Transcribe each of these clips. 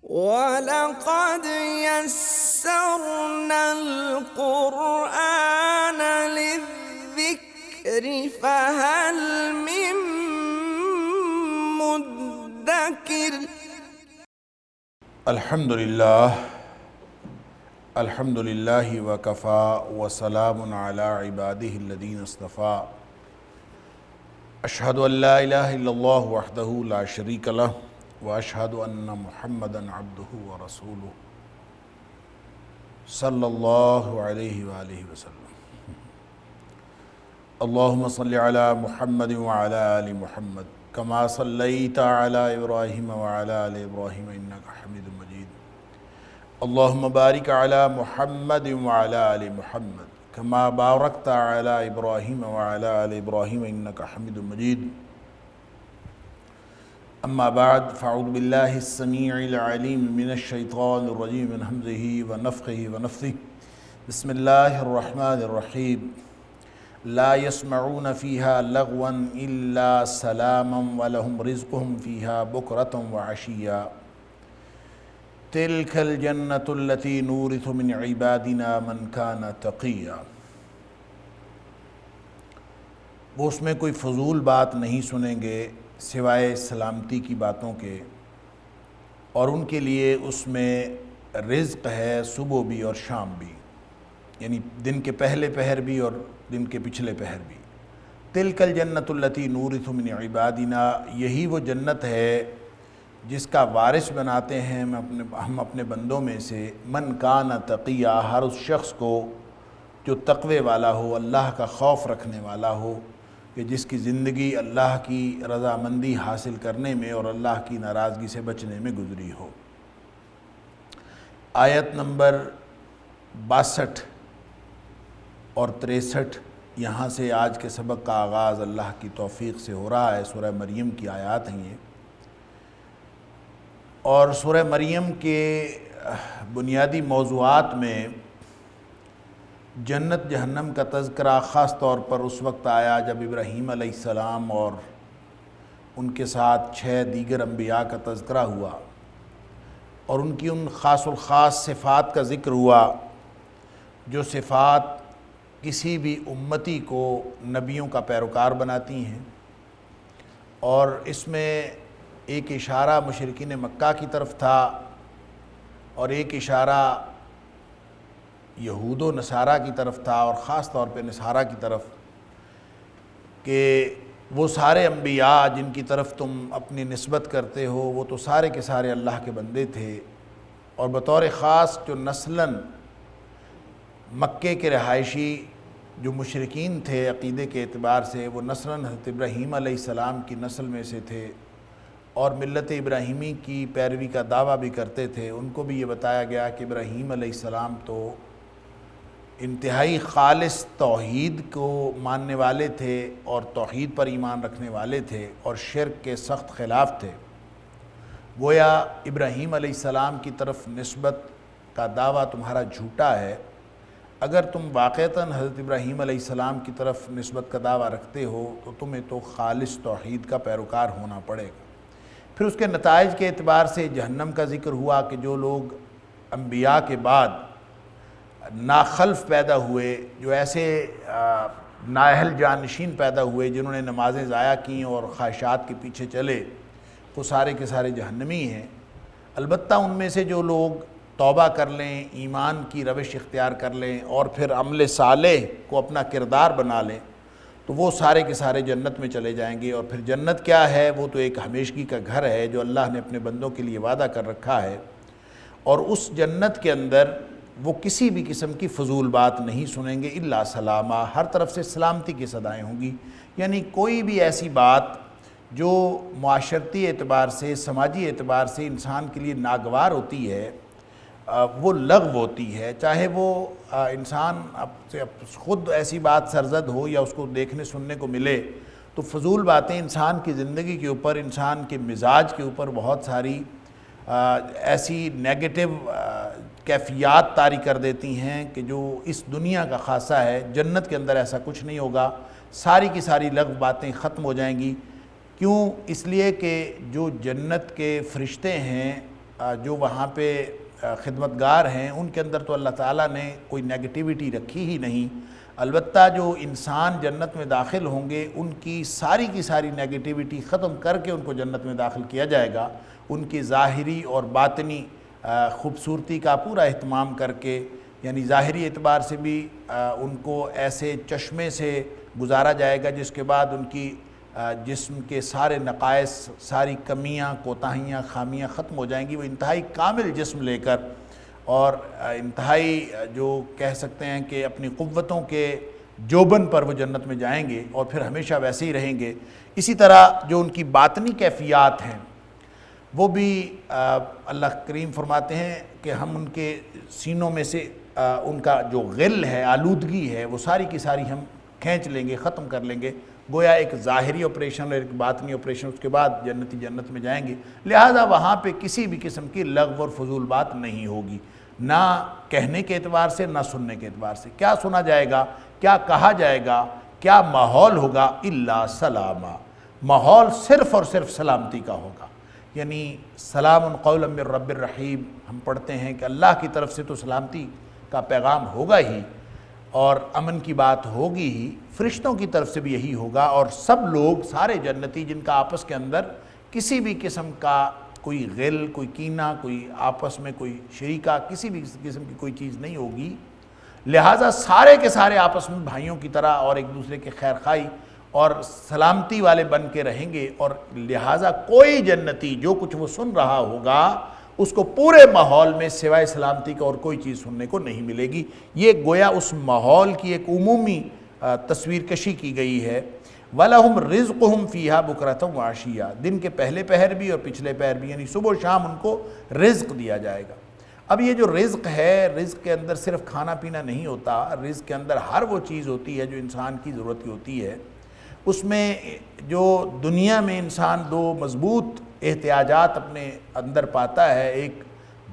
وَلَقَدْ يَسَّرْنَا الْقُرْآنَ لِلذِّكْرِ فَهَلْ مِن مُّدَّكِرٍ۔ الحمد للہ وکفا وسلام علی عبادہ الذین اصطفیٰ۔ اشہد ان لا الہ الا اللہ وحدہ لا شریک لہ واشہد ان محمدا عبدہ ورسولہ صلی اللہ علیہ وآلہ وسلم۔ اللہم صلی علی محمد وعلی آل محمد کما صلیت علی ابراہیم وعلی آل ابراہیم انکا حمید مجید۔ اللہم بارک علی محمد وعلی آل محمد کما بارکت علی ابراہیم وعلی آل ابراہیم انکا حمید مجید۔ اما بعد فاعوذ باللہ السمیع العلیم من الشیطان الرجیم من ہمزہ ونفخہ ونفثہ۔ بسم اللہ الرحمن الرحیم۔ لا يسمعون فيها لغوا الا سلاما ولهم رزقهم فيها بكرة وعشيا تلك الجنة التي نورث من عبادنا من كان تقيا۔ وہ اس میں کوئی فضول بات نہیں سنیں گے سوائے سلامتی کی باتوں کے، اور ان کے لیے اس میں رزق ہے صبح بھی اور شام بھی، یعنی دن کے پہلے پہر بھی اور دن کے پچھلے پہر بھی۔ تلک الجنۃ التی نورث من عبادنا، یہی وہ جنت ہے جس کا وارث بناتے ہیں ہم اپنے بندوں میں سے، من کان تقیا، ہر اس شخص کو جو تقوی والا ہو، اللہ کا خوف رکھنے والا ہو، کہ جس کی زندگی اللہ کی رضامندی حاصل کرنے میں اور اللہ کی ناراضگی سے بچنے میں گزری ہو۔ آیت نمبر 62 اور 63، یہاں سے آج کے سبق کا آغاز اللہ کی توفیق سے ہو رہا ہے۔ سورہ مریم کی آیات ہیں یہ، اور سورہ مریم کے بنیادی موضوعات میں جنت جہنم کا تذکرہ خاص طور پر اس وقت آیا جب ابراہیم علیہ السلام اور ان کے ساتھ 6 دیگر انبیاء کا تذکرہ ہوا، اور ان کی ان خاص الخاص صفات کا ذکر ہوا جو صفات کسی بھی امتی کو نبیوں کا پیروکار بناتی ہیں، اور اس میں ایک اشارہ مشرکین مکہ کی طرف تھا اور ایک اشارہ یہود و نصارہ کی طرف تھا، اور خاص طور پہ نصارہ کی طرف، کہ وہ سارے انبیاء جن کی طرف تم اپنی نسبت کرتے ہو وہ تو سارے کے سارے اللہ کے بندے تھے، اور بطور خاص جو نسلاً مکے کے رہائشی جو مشرکین تھے عقیدے کے اعتبار سے، وہ نسلاً حضرت ابراہیم علیہ السلام کی نسل میں سے تھے اور ملت ابراہیمی کی پیروی کا دعویٰ بھی کرتے تھے۔ ان کو بھی یہ بتایا گیا کہ ابراہیم علیہ السلام تو انتہائی خالص توحید کو ماننے والے تھے اور توحید پر ایمان رکھنے والے تھے اور شرک کے سخت خلاف تھے۔ گویا ابراہیم علیہ السلام کی طرف نسبت کا دعویٰ تمہارا جھوٹا ہے۔ اگر تم واقعتاً حضرت ابراہیم علیہ السلام کی طرف نسبت کا دعویٰ رکھتے ہو تو تمہیں تو خالص توحید کا پیروکار ہونا پڑے گا۔ پھر اس کے نتائج کے اعتبار سے جہنم کا ذکر ہوا کہ جو لوگ انبیاء کے بعد ناخلف پیدا ہوئے، جو ایسے نااہل جانشین پیدا ہوئے جنہوں نے نمازیں ضائع کیں اور خواہشات کے پیچھے چلے، وہ سارے کے سارے جہنمی ہیں۔ البتہ ان میں سے جو لوگ توبہ کر لیں، ایمان کی روش اختیار کر لیں اور پھر عمل صالح کو اپنا کردار بنا لیں تو وہ سارے کے سارے جنت میں چلے جائیں گے۔ اور پھر جنت کیا ہے؟ وہ تو ایک ہمیشگی کا گھر ہے جو اللہ نے اپنے بندوں کے لیے وعدہ کر رکھا ہے، اور اس جنت کے اندر وہ کسی بھی قسم کی فضول بات نہیں سنیں گے الا سلامہ، ہر طرف سے سلامتی کی صدائیں ہوں گی، یعنی کوئی بھی ایسی بات جو معاشرتی اعتبار سے، سماجی اعتبار سے انسان کے لیے ناگوار ہوتی ہے وہ لغو ہوتی ہے، چاہے وہ انسان خود ایسی بات سرزد ہو یا اس کو دیکھنے سننے کو ملے۔ تو فضول باتیں انسان کی زندگی کے اوپر، انسان کے مزاج کے اوپر بہت ساری ایسی نیگیٹو کیفیات طاری کر دیتی ہیں کہ جو اس دنیا کا خاصہ ہے۔ جنت کے اندر ایسا کچھ نہیں ہوگا، ساری کی ساری لغو باتیں ختم ہو جائیں گی۔ کیوں؟ اس لیے کہ جو جنت کے فرشتے ہیں جو وہاں پہ خدمتگار ہیں ان کے اندر تو اللہ تعالیٰ نے کوئی نیگیٹیوٹی رکھی ہی نہیں، البتہ جو انسان جنت میں داخل ہوں گے ان کی ساری نیگیٹیوٹی ختم کر کے ان کو جنت میں داخل کیا جائے گا، ان کی ظاہری اور باطنی خوبصورتی کا پورا اہتمام کر کے، یعنی ظاہری اعتبار سے بھی ان کو ایسے چشمے سے گزارا جائے گا جس کے بعد ان کی جسم کے سارے نقائص، ساری کمیاں، کوتاہیاں، خامیاں ختم ہو جائیں گی، وہ انتہائی کامل جسم لے کر اور انتہائی جو کہہ سکتے ہیں کہ اپنی قوتوں کے جوبن پر وہ جنت میں جائیں گے اور پھر ہمیشہ ویسے ہی رہیں گے۔ اسی طرح جو ان کی باطنی کیفیات ہیں وہ بھی اللہ کریم فرماتے ہیں کہ ہم ان کے سینوں میں سے ان کا جو غل ہے، آلودگی ہے، وہ ساری کی ساری ہم کھینچ لیں گے، ختم کر لیں گے۔ گویا ایک ظاہری آپریشن اور ایک باطنی آپریشن، اس کے بعد جنتی جنت میں جائیں گے، لہٰذا وہاں پہ کسی بھی قسم کی لغو اور فضول بات نہیں ہوگی، نہ کہنے کے اعتبار سے نہ سننے کے اعتبار سے۔ کیا سنا جائے گا، کیا کہا جائے گا، کیا ماحول ہوگا؟ الا سلاما، ماحول صرف اور صرف سلامتی کا ہوگا، یعنی سلام قولا من رب الرحیم ہم پڑھتے ہیں کہ اللہ کی طرف سے تو سلامتی کا پیغام ہوگا ہی اور امن کی بات ہوگی ہی، فرشتوں کی طرف سے بھی یہی ہوگا، اور سب لوگ سارے جنتی جن کا آپس کے اندر کسی بھی قسم کا کوئی غل، کوئی کینہ، کوئی آپس میں کوئی شریکہ، کسی بھی قسم کی کوئی چیز نہیں ہوگی، لہٰذا سارے کے سارے آپس میں بھائیوں کی طرح اور ایک دوسرے کے خیر خواہی اور سلامتی والے بن کے رہیں گے، اور لہٰذا کوئی جنتی جو کچھ وہ سن رہا ہوگا اس کو پورے ماحول میں سوائے سلامتی کا اور کوئی چیز سننے کو نہیں ملے گی۔ یہ گویا اس ماحول کی ایک عمومی تصویر کشی کی گئی ہے۔ وَلَهُمْ رِزْقُهُمْ فِيهَا بُكْرَةً وَعَشِيًّا، دن کے پہلے پہر بھی اور پچھلے پہر بھی، یعنی صبح و شام ان کو رزق دیا جائے گا۔ اب یہ جو رزق ہے، رزق کے اندر صرف کھانا پینا نہیں ہوتا، رزق کے اندر ہر وہ چیز ہوتی ہے جو انسان کی ضرورت کی ہوتی ہے۔ اس میں جو دنیا میں انسان دو مضبوط احتیاجات اپنے اندر پاتا ہے، ایک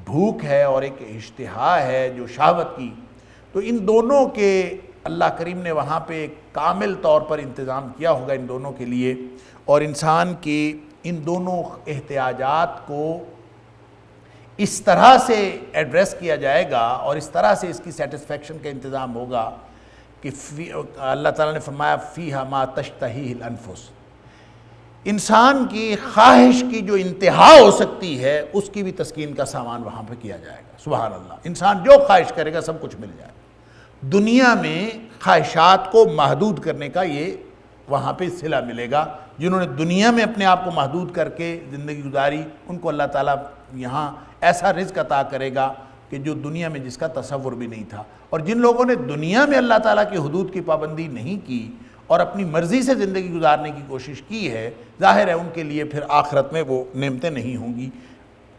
بھوک ہے اور ایک اشتہا ہے جو شہوت کی، تو ان دونوں کے اللہ کریم نے وہاں پہ ایک کامل طور پر انتظام کیا ہوگا ان دونوں کے لیے، اور انسان کی ان دونوں احتیاجات کو اس طرح سے ایڈریس کیا جائے گا اور اس طرح سے اس کی سیٹسفیکشن کا انتظام ہوگا کہ اللہ تعالیٰ نے فرمایا فیہا ما تشتہیہ الانفس، انسان کی خواہش کی جو انتہا ہو سکتی ہے اس کی بھی تسکین کا سامان وہاں پہ کیا جائے گا۔ سبحان اللہ، انسان جو خواہش کرے گا سب کچھ مل جائے گا۔ دنیا میں خواہشات کو محدود کرنے کا یہ وہاں پہ صلہ ملے گا۔ جنہوں نے دنیا میں اپنے آپ کو محدود کر کے زندگی گزاری ان کو اللہ تعالیٰ یہاں ایسا رزق عطا کرے گا کہ جو دنیا میں جس کا تصور بھی نہیں تھا، اور جن لوگوں نے دنیا میں اللہ تعالیٰ کی حدود کی پابندی نہیں کی اور اپنی مرضی سے زندگی گزارنے کی کوشش کی ہے، ظاہر ہے ان کے لیے پھر آخرت میں وہ نعمتیں نہیں ہوں گی۔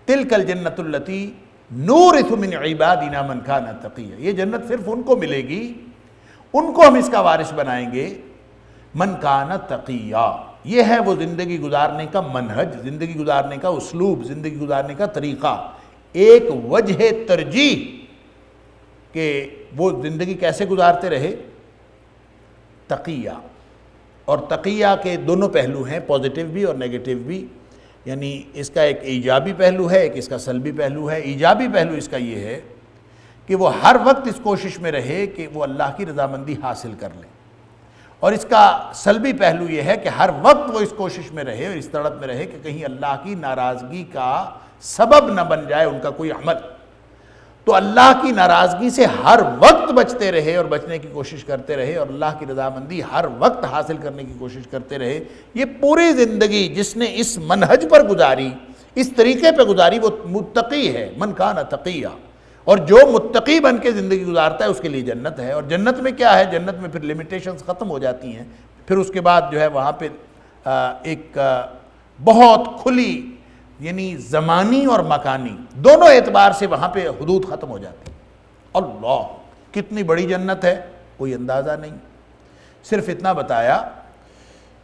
تلک الجنۃ التی نورث من عبادنا من کان تقیا، یہ جنت صرف ان کو ملے گی، ان کو ہم اس کا وارث بنائیں گے، من کان تقیا، یہ ہے وہ زندگی گزارنے کا منہج، زندگی گزارنے کا اسلوب، زندگی گزارنے کا طریقہ، ایک وجہ ترجیح کہ وہ زندگی کیسے گزارتے رہے، تقیہ۔ اور تقیہ کے دونوں پہلو ہیں، پازیٹیو بھی اور نیگیٹیو بھی، یعنی اس کا ایک ایجابی پہلو ہے، ایک اس کا سلبی پہلو ہے۔ ایجابی پہلو اس کا یہ ہے کہ وہ ہر وقت اس کوشش میں رہے کہ وہ اللہ کی رضامندی حاصل کر لے، اور اس کا سلبی پہلو یہ ہے کہ ہر وقت وہ اس کوشش میں رہے اور اس تڑپ میں رہے کہ کہیں اللہ کی ناراضگی کا سبب نہ بن جائے ان کا کوئی عمل۔ تو اللہ کی ناراضگی سے ہر وقت بچتے رہے اور بچنے کی کوشش کرتے رہے اور اللہ کی رضامندی ہر وقت حاصل کرنے کی کوشش کرتے رہے۔ یہ پوری زندگی جس نے اس منہج پر گزاری، اس طریقے پہ گزاری، وہ متقی ہے، من کان تقیہ، اور جو متقی بن کے زندگی گزارتا ہے اس کے لیے جنت ہے۔ اور جنت میں کیا ہے؟ جنت میں پھر لیمیٹیشنز ختم ہو جاتی ہیں، پھر اس کے بعد جو ہے وہاں پہ ایک بہت کھلی، یعنی زمانی اور مکانی دونوں اعتبار سے وہاں پہ حدود ختم ہو جاتی ہیں۔ اللہ کتنی بڑی جنت ہے، کوئی اندازہ نہیں۔ صرف اتنا بتایا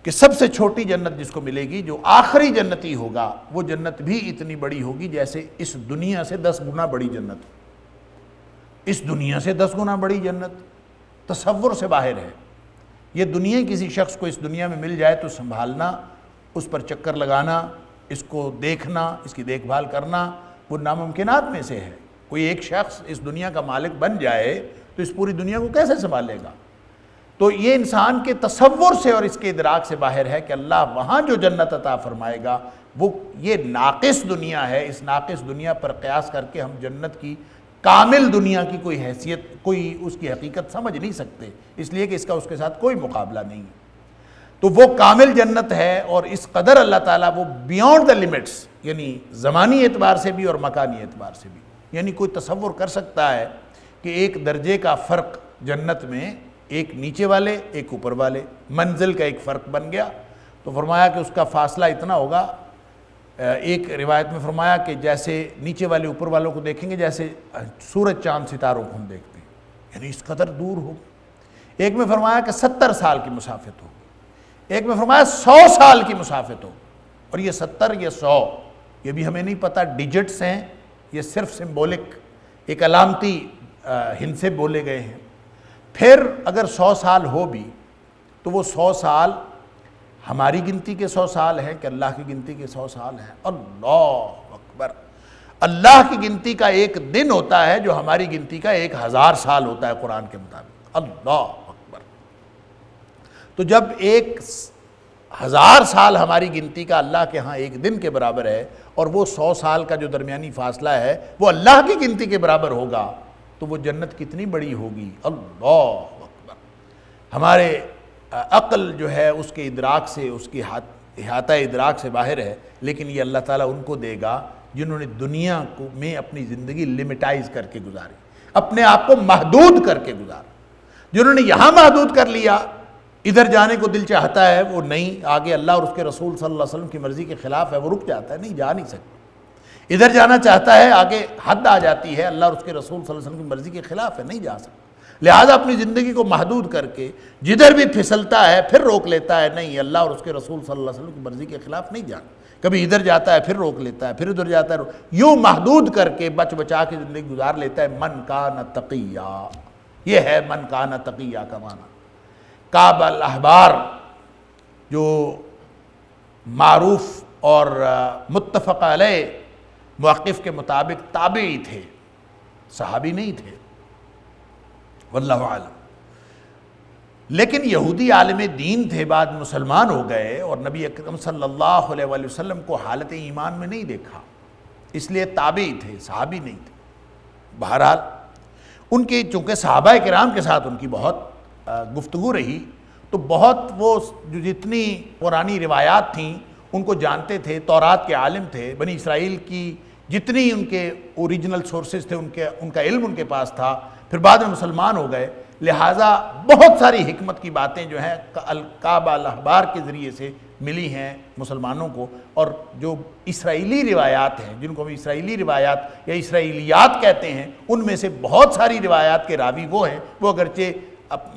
کہ سب سے چھوٹی جنت جس کو ملے گی، جو آخری جنتی ہوگا، وہ جنت بھی اتنی بڑی ہوگی جیسے اس دنیا سے 10 گنا بڑی جنت، اس دنیا سے 10 گنا بڑی جنت، تصور سے باہر ہے۔ یہ دنیا کسی شخص کو اس دنیا میں مل جائے تو سنبھالنا، اس پر چکر لگانا، اس کو دیکھنا، اس کی دیکھ بھال کرنا وہ ناممکنات میں سے ہے۔ کوئی ایک شخص اس دنیا کا مالک بن جائے تو اس پوری دنیا کو کیسے سنبھالے گا؟ تو یہ انسان کے تصور سے اور اس کے ادراک سے باہر ہے کہ اللہ وہاں جو جنت عطا فرمائے گا وہ یہ ناقص دنیا ہے۔ اس ناقص دنیا پر قیاس کر کے ہم جنت کی کامل دنیا کی کوئی حیثیت، کوئی اس کی حقیقت سمجھ نہیں سکتے، اس لیے کہ اس کا اس کے ساتھ کوئی مقابلہ نہیں ہے۔ تو وہ کامل جنت ہے، اور اس قدر اللہ تعالیٰ وہ بیونڈ دا لمٹس، یعنی زمانی اعتبار سے بھی اور مکانی اعتبار سے بھی، یعنی کوئی تصور کر سکتا ہے کہ ایک درجے کا فرق جنت میں، ایک نیچے والے ایک اوپر والے، منزل کا ایک فرق بن گیا، تو فرمایا کہ اس کا فاصلہ اتنا ہوگا۔ ایک روایت میں فرمایا کہ جیسے نیچے والے اوپر والوں کو دیکھیں گے جیسے سورج چاند ستاروں کو ہم دیکھتے ہیں، یعنی اس قدر دور ہو۔ ایک میں فرمایا کہ 70 سال کی مسافت ہو، ایک میں فرمایا 100 سال کی مسافت ہو، اور یہ 70 یہ 100 یہ بھی ہمیں نہیں پتہ ڈیجٹس ہیں، یہ صرف سمبولک ایک علامتی ہند سے بولے گئے ہیں۔ پھر اگر 100 سال ہو بھی تو وہ 100 سال ہماری گنتی کے 100 سال ہیں کہ اللہ کی گنتی کے 100 سال ہیں؟ اللہ اکبر! اللہ کی گنتی کا ایک دن ہوتا ہے جو ہماری گنتی کا 1000 سال ہوتا ہے قرآن کے مطابق۔ اللہ اکبر! تو جب 1000 سال ہماری گنتی کا اللہ کے ہاں ایک دن کے برابر ہے، اور وہ 100 سال کا جو درمیانی فاصلہ ہے وہ اللہ کی گنتی کے برابر ہوگا، تو وہ جنت کتنی بڑی ہوگی۔ اللہ اکبر! ہمارے عقل جو ہے اس کے ادراک سے، اس کی احاطہ ادراک سے باہر ہے، لیکن یہ اللہ تعالیٰ ان کو دے گا جنہوں نے دنیا کو میں اپنی زندگی لمٹائز کر کے گزاری، اپنے آپ کو محدود کر کے گزارا۔ جنہوں نے یہاں محدود کر لیا، ادھر جانے کو دل چاہتا ہے وہ نہیں، آگے اللہ اور اس کے رسول صلی اللہ علیہ وسلم کی مرضی کے خلاف ہے وہ رک جاتا ہے، نہیں جا نہیں سکتا۔ ادھر جانا چاہتا ہے، آگے حد آ جاتی ہے، اللہ اور اس کے رسول صلی اللہ علیہ وسلم کی مرضی کے خلاف ہے، نہیں جا سکتا۔ لہٰذا اپنی زندگی کو محدود کر کے جدھر بھی پھسلتا ہے پھر روک لیتا ہے، نہیں اللہ اور اس کے رسول صلی اللہ علیہ وسلم کی مرضی کے خلاف نہیں جانا۔ کبھی ادھر جاتا ہے پھر روک لیتا ہے، پھر ادھر جاتا ہے یوں محدود کر کے بچ بچا کے زندگی گزار لیتا ہے۔ من کان تقیہ، یہ ہے من کان تقیہ کا معنی۔ کعب الاحبار جو معروف اور متفق علیہ موقف کے مطابق تابعی تھے، صحابی نہیں تھے، واللہ اعلم، لیکن یہودی عالم دین تھے، بعد مسلمان ہو گئے، اور نبی اکرم صلی اللہ علیہ وآلہ وسلم کو حالت ایمان میں نہیں دیکھا، اس لیے تابعی تھے، صحابی نہیں تھے۔ بہرحال ان کی چونکہ صحابہ کرام کے ساتھ ان کی بہت گفتگو رہی، تو بہت وہ جو جتنی قرآنی روایات تھیں ان کو جانتے تھے، تورات کے عالم تھے، بنی اسرائیل کی جتنی ان کے اوریجنل سورسز تھے ان کا علم ان کے پاس تھا، پھر بعد میں مسلمان ہو گئے، لہٰذا بہت ساری حکمت کی باتیں جو ہیں کعب الاحبار کے ذریعے سے ملی ہیں مسلمانوں کو، اور جو اسرائیلی روایات ہیں جن کو ہم اسرائیلی روایات یا اسرائیلیات کہتے ہیں، ان میں سے بہت ساری روایات کے راوی وہ ہیں، وہ اگرچہ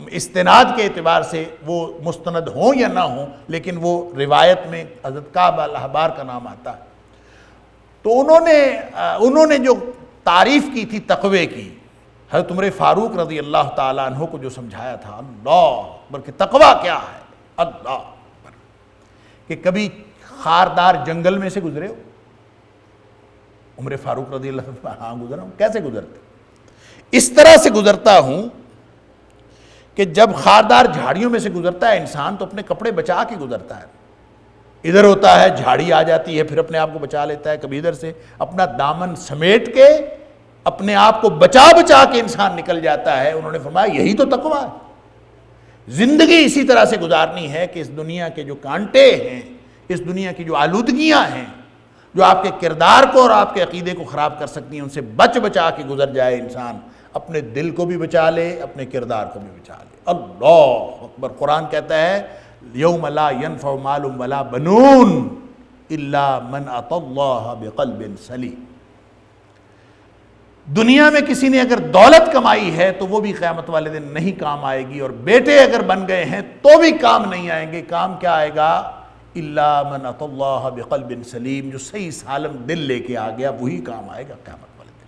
استناد کے اعتبار سے وہ مستند ہوں یا نہ ہوں، لیکن وہ روایت میں حضرت کعب الاحبار کا نام آتا ہے۔ تو انہوں نے جو تعریف کی تھی تقوی کی، حضرت عمر فاروق رضی اللہ تعالیٰ عنہ کو جو سمجھایا تھا، اللہ اکبر کہ تقوی کیا ہے، اللہ اکبر، کہ کبھی خاردار جنگل میں سے گزرے ہو؟ عمر فاروق رضی اللہ تعالیٰ ہاں گزرا ہوں۔ کیسے گزرتے؟ اس طرح سے گزرتا ہوں کہ جب خاردار جھاڑیوں میں سے گزرتا ہے انسان تو اپنے کپڑے بچا کے گزرتا ہے، ادھر ہوتا ہے جھاڑی آ جاتی ہے پھر اپنے آپ کو بچا لیتا ہے، کبھی ادھر سے اپنا دامن سمیٹ کے اپنے آپ کو بچا کے انسان نکل جاتا ہے۔ انہوں نے فرمایا یہی تو تقویٰ ہے، زندگی اسی طرح سے گزارنی ہے کہ اس دنیا کے جو کانٹے ہیں، اس دنیا کی جو آلودگیاں ہیں جو آپ کے کردار کو اور آپ کے عقیدے کو خراب کر سکتی ہیں، ان سے بچا کے گزر جائے انسان، اپنے دل کو بھی بچا لے، اپنے کردار کو بھی بچا لے۔ اللہ اکبر! قرآن کہتا ہے یوم لا ینفع مال ولا بنون الا من اتی اللہ بقلب سلیم۔ دنیا میں کسی نے اگر دولت کمائی ہے تو وہ بھی قیامت والے دن نہیں کام آئے گی، اور بیٹے اگر بن گئے ہیں تو بھی کام نہیں آئیں گے۔ کام کیا آئے گا؟ الا من اتی اللہ بقلب سلیم، جو صحیح سالم دل لے کے آ گیا وہی کام آئے گا قیامت والے دن۔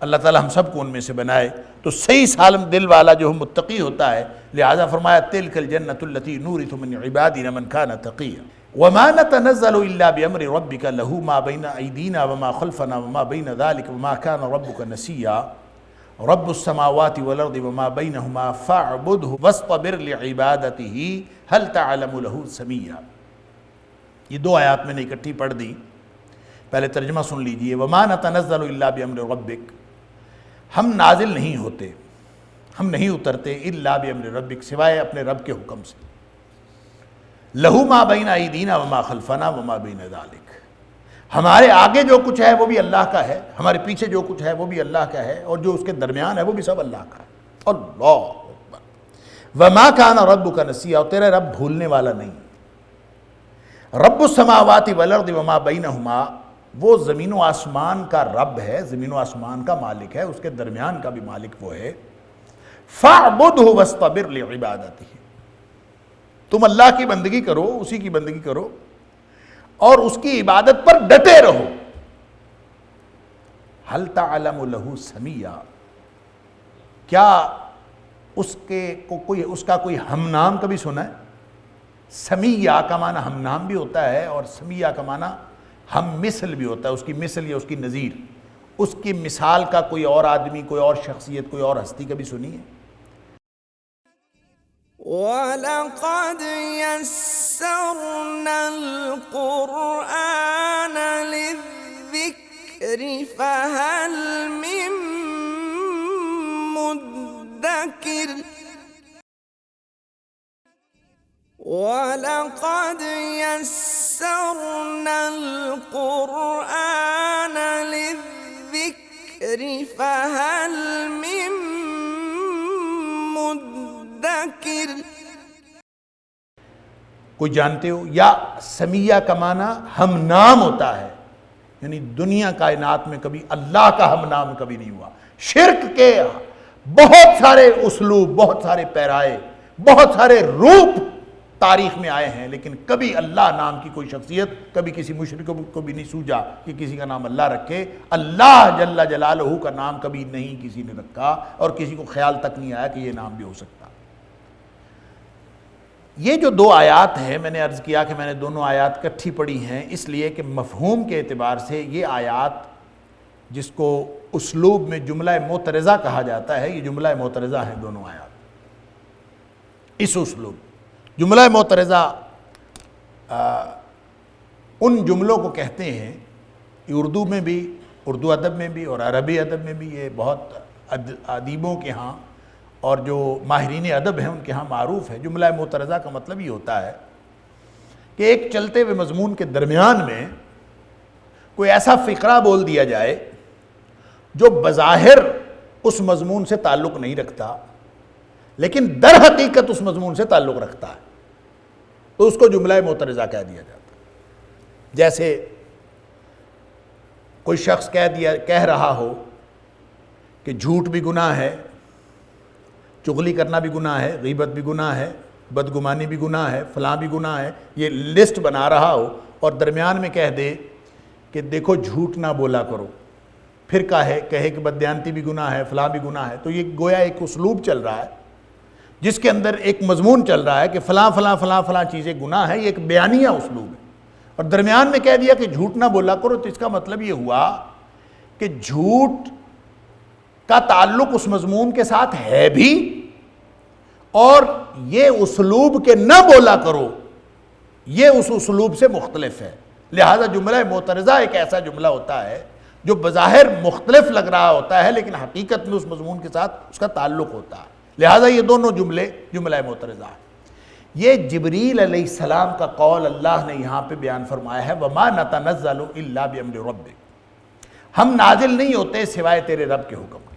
اللہ تعالی ہم سب کو ان میں سے بنائے۔ تو صحیح سالم دل والا جو متقی ہوتا ہے، لہذا فرمایا تلک الجنۃ التی نورث من عبادنا من کان تقیا، وما نتنزل الا بامر ربك له ما بين ايدينا وما خلفنا وما بين ذلك وما كان ربك نسيا رب السماوات والارض وما بينهما فاعبده واصطبر لعبادته هل تعلم له سميا. یہ دو آیات میں نے اکٹھی پڑھ دی. پہلے ترجمہ سن لیجئے. وما نتنزل الا بامر ربک، ہم نازل نہیں ہوتے، ہم نہیں اترتے الا بامر ربک سوائے اپنے رب کے حکم سے. لہو ما بین ایدینا وما خلفنا وما بین ذالک، ہمارے آگے جو کچھ ہے وہ بھی اللہ کا ہے، ہمارے پیچھے جو کچھ ہے وہ بھی اللہ کا ہے، اور جو اس کے درمیان ہے وہ بھی سب اللہ کا ہے. اللہ اکبر. وما کان ربک نسیا، اور تیرا رب بھولنے والا نہیں. رب السماوات والارض وما بینہما، وہ زمین و آسمان کا رب ہے، زمین و آسمان کا مالک ہے، اس کے درمیان کا بھی مالک وہ ہے. فاعبدہ واصطبر لعبادتہ، تم اللہ کی بندگی کرو، اسی کی بندگی کرو اور اس کی عبادت پر ڈٹے رہو. هل تعلم له سمیا، کیا اس کا کوئی ہم نام کبھی سنا ہے؟ سمیہ کا معنی ہم نام بھی ہوتا ہے اور سمیہ کا معنی ہم مثل بھی ہوتا ہے، اس کی مثل یا اس کی نظیر، اس کی مثال کا کوئی اور آدمی، کوئی اور شخصیت، کوئی اور ہستی کبھی سنی ہے؟ وَلَقَدْ يَسَّرْنَا الْقُرْآنَ لِلذِّكْرِ فَهَلْ مِن مُدَّكِرٍ. وَلَقَدْ يَسَّرْنَا الْقُرْآنَ لِلذِّكْرِ فَهَلْ مِن مُدَّكِرٍ. کوئی جانتے ہو؟ یا سمیہ کا معنی ہم نام ہوتا ہے، یعنی دنیا کائنات میں کبھی اللہ کا ہم نام کبھی نہیں ہوا. شرک کے بہت سارے اسلوب، بہت سارے پیرائے، بہت سارے روپ تاریخ میں آئے ہیں، لیکن کبھی اللہ نام کی کوئی شخصیت کبھی کسی مشرک کو بھی نہیں سوجا کہ کسی کا نام اللہ رکھے. اللہ جل جلالہ کا نام کبھی نہیں کسی نے رکھا، اور کسی کو خیال تک نہیں آیا کہ یہ نام بھی ہو سکتا. یہ جو دو آیات ہیں، میں نے عرض کیا کہ میں نے دونوں آیات کٹھی پڑھی ہیں اس لیے کہ مفہوم کے اعتبار سے یہ آیات، جس کو اسلوب میں جملہ معترضہ کہا جاتا ہے، یہ جملہ معترضہ ہیں دونوں آیات. اس اسلوب جملہ معترضہ ان جملوں کو کہتے ہیں، اردو میں بھی، اردو ادب میں بھی اور عربی ادب میں بھی یہ بہت ادیبوں کے ہاں اور جو ماہرین ادب ہیں ان کے ہاں معروف ہے. جملہ معترضہ کا مطلب یہ ہوتا ہے کہ ایک چلتے ہوئے مضمون کے درمیان میں کوئی ایسا فقرہ بول دیا جائے جو بظاہر اس مضمون سے تعلق نہیں رکھتا لیکن در حقیقت اس مضمون سے تعلق رکھتا ہے، تو اس کو جملہ معترضہ کہہ دیا جاتا ہے. جیسے کوئی شخص کہہ رہا ہو کہ جھوٹ بھی گناہ ہے، چغلی کرنا بھی گناہ ہے، غیبت بھی گناہ ہے، بدگمانی بھی گناہ ہے، فلاں بھی گناہ ہے، یہ لسٹ بنا رہا ہو اور درمیان میں کہہ دے کہ دیکھو جھوٹ نہ بولا کرو، پھر کہے کہ بددیانتی بھی گناہ ہے، فلاں بھی گناہ ہے. تو یہ گویا ایک اسلوب چل رہا ہے جس کے اندر ایک مضمون چل رہا ہے کہ فلاں فلاں فلاں فلاں چیزیں گناہ ہے. یہ ایک بیانیہ اسلوب ہے، اور درمیان میں کہہ دیا کہ جھوٹ نہ بولا کرو. تو اس کا مطلب یہ ہوا کہ جھوٹ کا تعلق اس مضمون کے ساتھ ہے بھی، اور یہ اسلوب کے نہ بولا کرو یہ اس اسلوب سے مختلف ہے. لہذا جملہ معترضہ ایک ایسا جملہ ہوتا ہے جو بظاہر مختلف لگ رہا ہوتا ہے لیکن حقیقت میں اس مضمون کے ساتھ اس کا تعلق ہوتا ہے. لہذا یہ دونوں جملے جملہ معترضہ ہے. یہ جبریل علیہ السلام کا قول اللہ نے یہاں پہ بیان فرمایا ہے، وَمَا نَتَنَزَّلُ إِلَّا بِأَمْرِ رَبِّكَ، ہم نازل نہیں ہوتے سوائے تیرے رب کے حکم کے.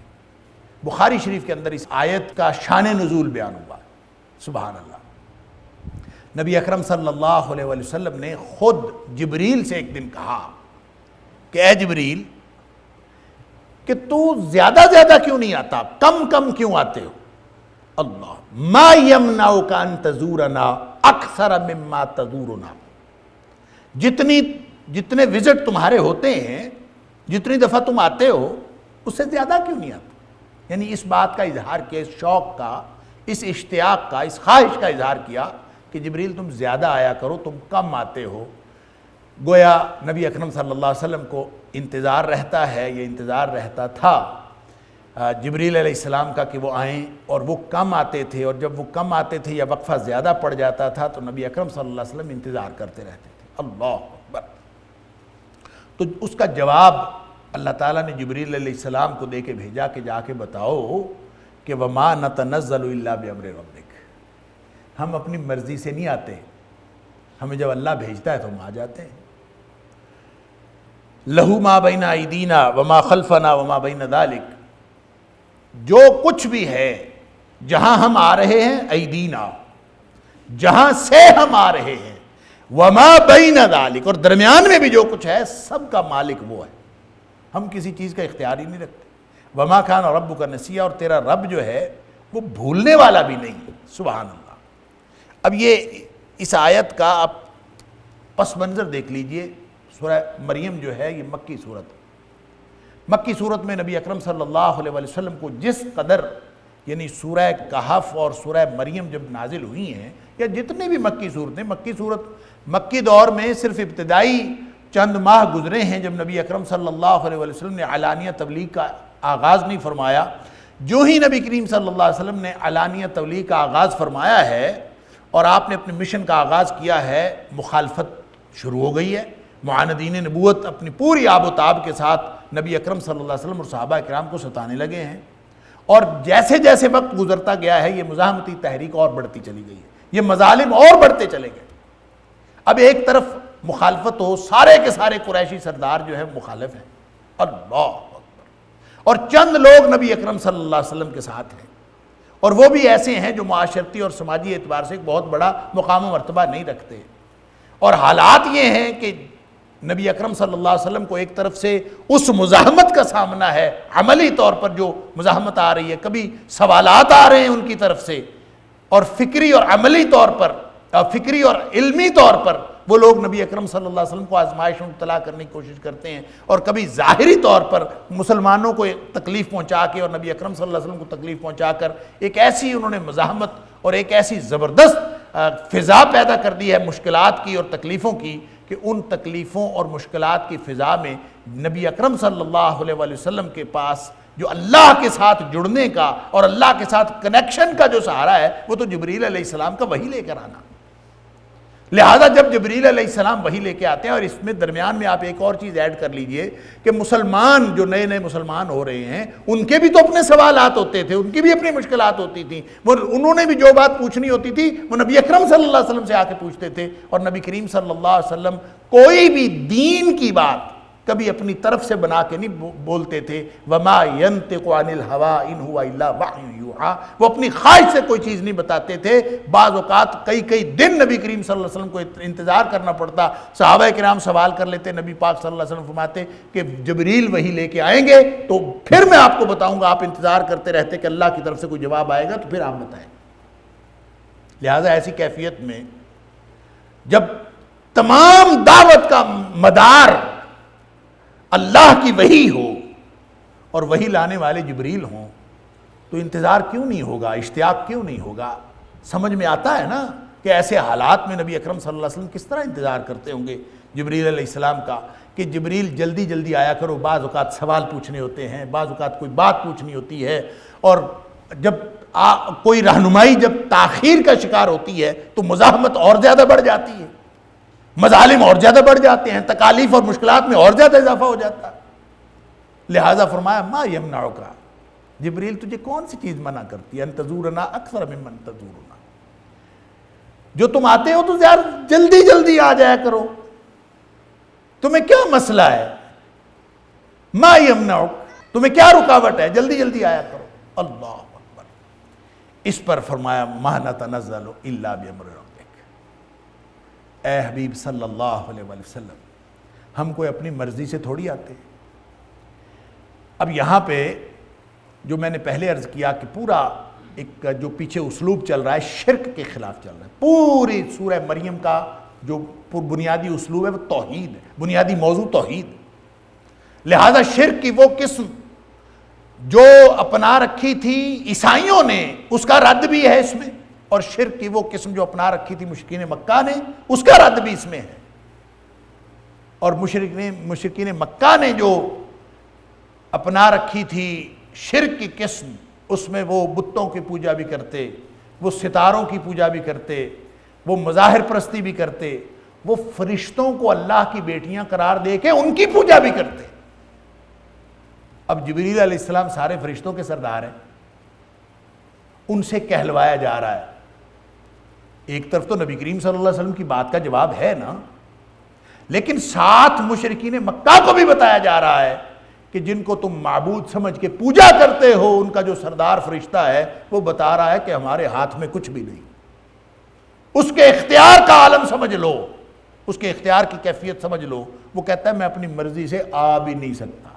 بخاری شریف کے اندر اس آیت کا شان نزول بیان ہوا. سبحان اللہ. نبی اکرم صلی اللہ علیہ وسلم نے خود جبریل سے ایک دن کہا کہ اے جبریل، کہ تو زیادہ کیوں نہیں آتا، کم کیوں آتے ہو؟ اللہ ما یمنعک ان تزورنا اکثر مما تزورنا، جتنے وزٹ تمہارے ہوتے ہیں، جتنی دفعہ تم آتے ہو، اس سے زیادہ کیوں نہیں آتے؟ یعنی اس بات کا اظہار کیا، اس شوق کا، اس اشتیاق کا، اس خواہش کا اظہار کیا کہ کہ جبریل تم زیادہ آیا کرو، تم کم آتے ہو۔ گویا نبی اکرم صلی اللہ علیہ وسلم کو انتظار رہتا ہے، یہ انتظار رہتا تھا جبریل علیہ السلام کا کہ وہ آئیں، اور وہ کم آتے تھے، اور جب وہ کم آتے تھے یا وقفہ زیادہ پڑ جاتا تھا تو نبی اکرم صلی اللہ علیہ وسلم انتظار کرتے رہتے تھے۔ اللہ اکبر۔ تو اس کا جواب اللہ تعالیٰ نے جبریل علیہ السلام کو دے کے بھیجا کہ جا کے بتاؤ کہ وَمَا نَتَنَزَّلُ إِلَّا بِأَمْرِ رَبِّكَ، ہم اپنی مرضی سے نہیں آتے، ہمیں جب اللہ بھیجتا ہے تو ہم آ جاتے ہیں۔ لَهُ مَا بَيْنَ أَيْدِينَا وَمَا خَلْفَنَا وَمَا بَيْنَ ذَلِكَ، جو کچھ بھی ہے جہاں ہم آ رہے ہیں، ایدینا، جہاں سے ہم آ رہے ہیں، وما بین ذالک، اور درمیان میں بھی جو کچھ ہے سب کا مالک وہ ہے، ہم کسی چیز کا اختیار ہی نہیں رکھتے۔ وما کان ربک نسیا، اور تیرا رب جو ہے وہ بھولنے والا بھی نہیں، سبحان اللہ۔ اب یہ اس آیت کا آپ پس منظر دیکھ لیجئے۔ سورہ مریم جو ہے یہ مکی صورت ہے۔ مکی صورت میں نبی اکرم صلی اللہ علیہ وسلم کو جس قدر، یعنی سورہ کہف اور سورہ مریم جب نازل ہوئی ہیں، یا جتنے بھی مکی صورتیں، مکی دور میں صرف ابتدائی چند ماہ گزرے ہیں جب نبی اکرم صلی اللہ علیہ وسلم نے علانیہ تبلیغ کا آغاز نہیں فرمایا۔ جو ہی نبی کریم صلی اللہ علیہ وسلم نے علانیہ تبلیغ کا آغاز فرمایا ہے اور آپ نے اپنے مشن کا آغاز کیا ہے، مخالفت شروع ہو گئی ہے۔ معاندین نبوت اپنی پوری آب و تاب کے ساتھ نبی اکرم صلی اللہ علیہ وسلم اور صحابہ کرام کو ستانے لگے ہیں، اور جیسے جیسے وقت گزرتا گیا ہے یہ مزاحمتی تحریک اور بڑھتی چلی گئی ہے، یہ مظالم اور بڑھتے چلے گئے۔ اب ایک طرف مخالفت ہو، سارے کے سارے قریشی سردار جو ہے مخالف ہیں، اللہ اکبر، اور چند لوگ نبی اکرم صلی اللہ علیہ وسلم کے ساتھ ہیں، اور وہ بھی ایسے ہیں جو معاشرتی اور سماجی اعتبار سے ایک بہت بڑا مقام و مرتبہ نہیں رکھتے۔ اور حالات یہ ہیں کہ نبی اکرم صلی اللہ علیہ وسلم کو ایک طرف سے اس مزاحمت کا سامنا ہے، عملی طور پر جو مزاحمت آ رہی ہے، کبھی سوالات آ رہے ہیں ان کی طرف سے، اور فکری اور عملی طور پر، فکری اور علمی طور پر وہ لوگ نبی اکرم صلی اللہ علیہ وسلم کو آزمائش میں مبتلا کرنے کی کوشش کرتے ہیں، اور کبھی ظاہری طور پر مسلمانوں کو تکلیف پہنچا کے اور نبی اکرم صلی اللہ علیہ وسلم کو تکلیف پہنچا کر ایک ایسی انہوں نے مزاحمت اور ایک ایسی زبردست فضا پیدا کر دی ہے مشکلات کی اور تکلیفوں کی، کہ ان تکلیفوں اور مشکلات کی فضا میں نبی اکرم صلی اللہ علیہ وسلم کے پاس جو اللہ کے ساتھ جڑنے کا اور اللہ کے ساتھ کنیکشن کا جو سہارا ہے وہ تو جبریل علیہ السلام کا وحی لے کر آنا۔ لہذا جب جبریل علیہ السلام وحی لے کے آتے ہیں، اور اس میں درمیان میں آپ ایک اور چیز ایڈ کر لیجئے کہ مسلمان جو نئے نئے مسلمان ہو رہے ہیں ان کے بھی تو اپنے سوالات ہوتے تھے، ان کی بھی اپنی مشکلات ہوتی تھیں، وہ انہوں نے بھی جو بات پوچھنی ہوتی تھی وہ نبی اکرم صلی اللہ علیہ وسلم سے آ کے پوچھتے تھے، اور نبی کریم صلی اللہ علیہ وسلم کوئی بھی دین کی بات کبھی اپنی طرف سے بنا کے نہیں بولتے تھے۔ وما ينطق عن الهوى ان هو الا وحی یوحی، وہ اپنی خواہش سے کوئی چیز نہیں بتاتے تھے۔ بعض اوقات کئی دن نبی کریم صلی اللہ علیہ وسلم کو انتظار کرنا پڑتا، صحابہ کرام سوال کر لیتے، نبی پاک صلی اللہ علیہ وسلم فرماتے کہ جبریل وحی لے کے آئیں گے تو پھر میں آپ کو بتاؤں گا، آپ انتظار کرتے رہتے کہ اللہ کی طرف سے کوئی جواب آئے گا تو پھر آپ بتائیں۔ لہٰذا ایسی کیفیت میں جب تمام دعوت کا مدار اللہ کی وحی ہو اور وحی لانے والے جبریل ہوں تو انتظار کیوں نہیں ہوگا، اشتیاق کیوں نہیں ہوگا؟ سمجھ میں آتا ہے نا کہ ایسے حالات میں نبی اکرم صلی اللہ علیہ وسلم کس طرح انتظار کرتے ہوں گے جبریل علیہ السلام کا، کہ جبریل جلدی جلدی آیا کرو، بعض اوقات سوال پوچھنے ہوتے ہیں، بعض اوقات کوئی بات پوچھنی ہوتی ہے، اور جب کوئی رہنمائی جب تاخیر کا شکار ہوتی ہے تو مزاحمت اور زیادہ بڑھ جاتی ہے، مظالم اور زیادہ بڑھ جاتے ہیں، تکالیف اور مشکلات میں اور زیادہ اضافہ ہو جاتا ہے۔ لہٰذا فرمایا ما یمنعک، جبریل تجھے کون سی چیز منع کرتی ہے، ان تزورنا اکثر ممن تزورنا، جو تم آتے ہو تو یار جلدی جلدی آ جایا کرو، تمہیں کیا مسئلہ ہے، ما یمنعک، تمہیں کیا رکاوٹ ہے، جلدی جلدی آیا کرو۔ اللہ اکبر۔ اس پر فرمایا ما نتنزل الا بامر ربک، اے حبیب صلی اللہ علیہ وسلم ہم کوئی اپنی مرضی سے تھوڑی آتے۔ اب یہاں پہ جو میں نے پہلے عرض کیا کہ پورا ایک جو پیچھے اسلوب چل رہا ہے شرک کے خلاف چل رہا ہے، پوری سورہ مریم کا جو بنیادی اسلوب ہے وہ توحید ہے، بنیادی موضوع توحید۔ لہذا شرک کی وہ قسم جو اپنا رکھی تھی عیسائیوں نے اس کا رد بھی ہے اس میں، اور شرک کی وہ قسم جو اپنا رکھی تھی مشرکین مکہ نے، اس کا رد بھی اس میں ہے۔ اور مشرکین مکہ نے جو اپنا رکھی تھی شرک کی قسم، اس میں وہ بتوں کی پوجا بھی کرتے، وہ ستاروں کی پوجا بھی کرتے، وہ مظاہر پرستی بھی کرتے، وہ فرشتوں کو اللہ کی بیٹیاں قرار دے کے ان کی پوجا بھی کرتے۔ اب جبریل علیہ السلام سارے فرشتوں کے سردار ہیں، ان سے کہلوایا جا رہا ہے۔ ایک طرف تو نبی کریم صلی اللہ علیہ وسلم کی بات کا جواب ہے نا، لیکن ساتھ مشرکین مکہ کو بھی بتایا جا رہا ہے کہ جن کو تم معبود سمجھ کے پوجا کرتے ہو، ان کا جو سردار فرشتہ ہے وہ بتا رہا ہے کہ ہمارے ہاتھ میں کچھ بھی نہیں۔ اس کے اختیار کا عالم سمجھ لو، اس کے اختیار کی کیفیت سمجھ لو۔ وہ کہتا ہے میں اپنی مرضی سے آ بھی نہیں سکتا۔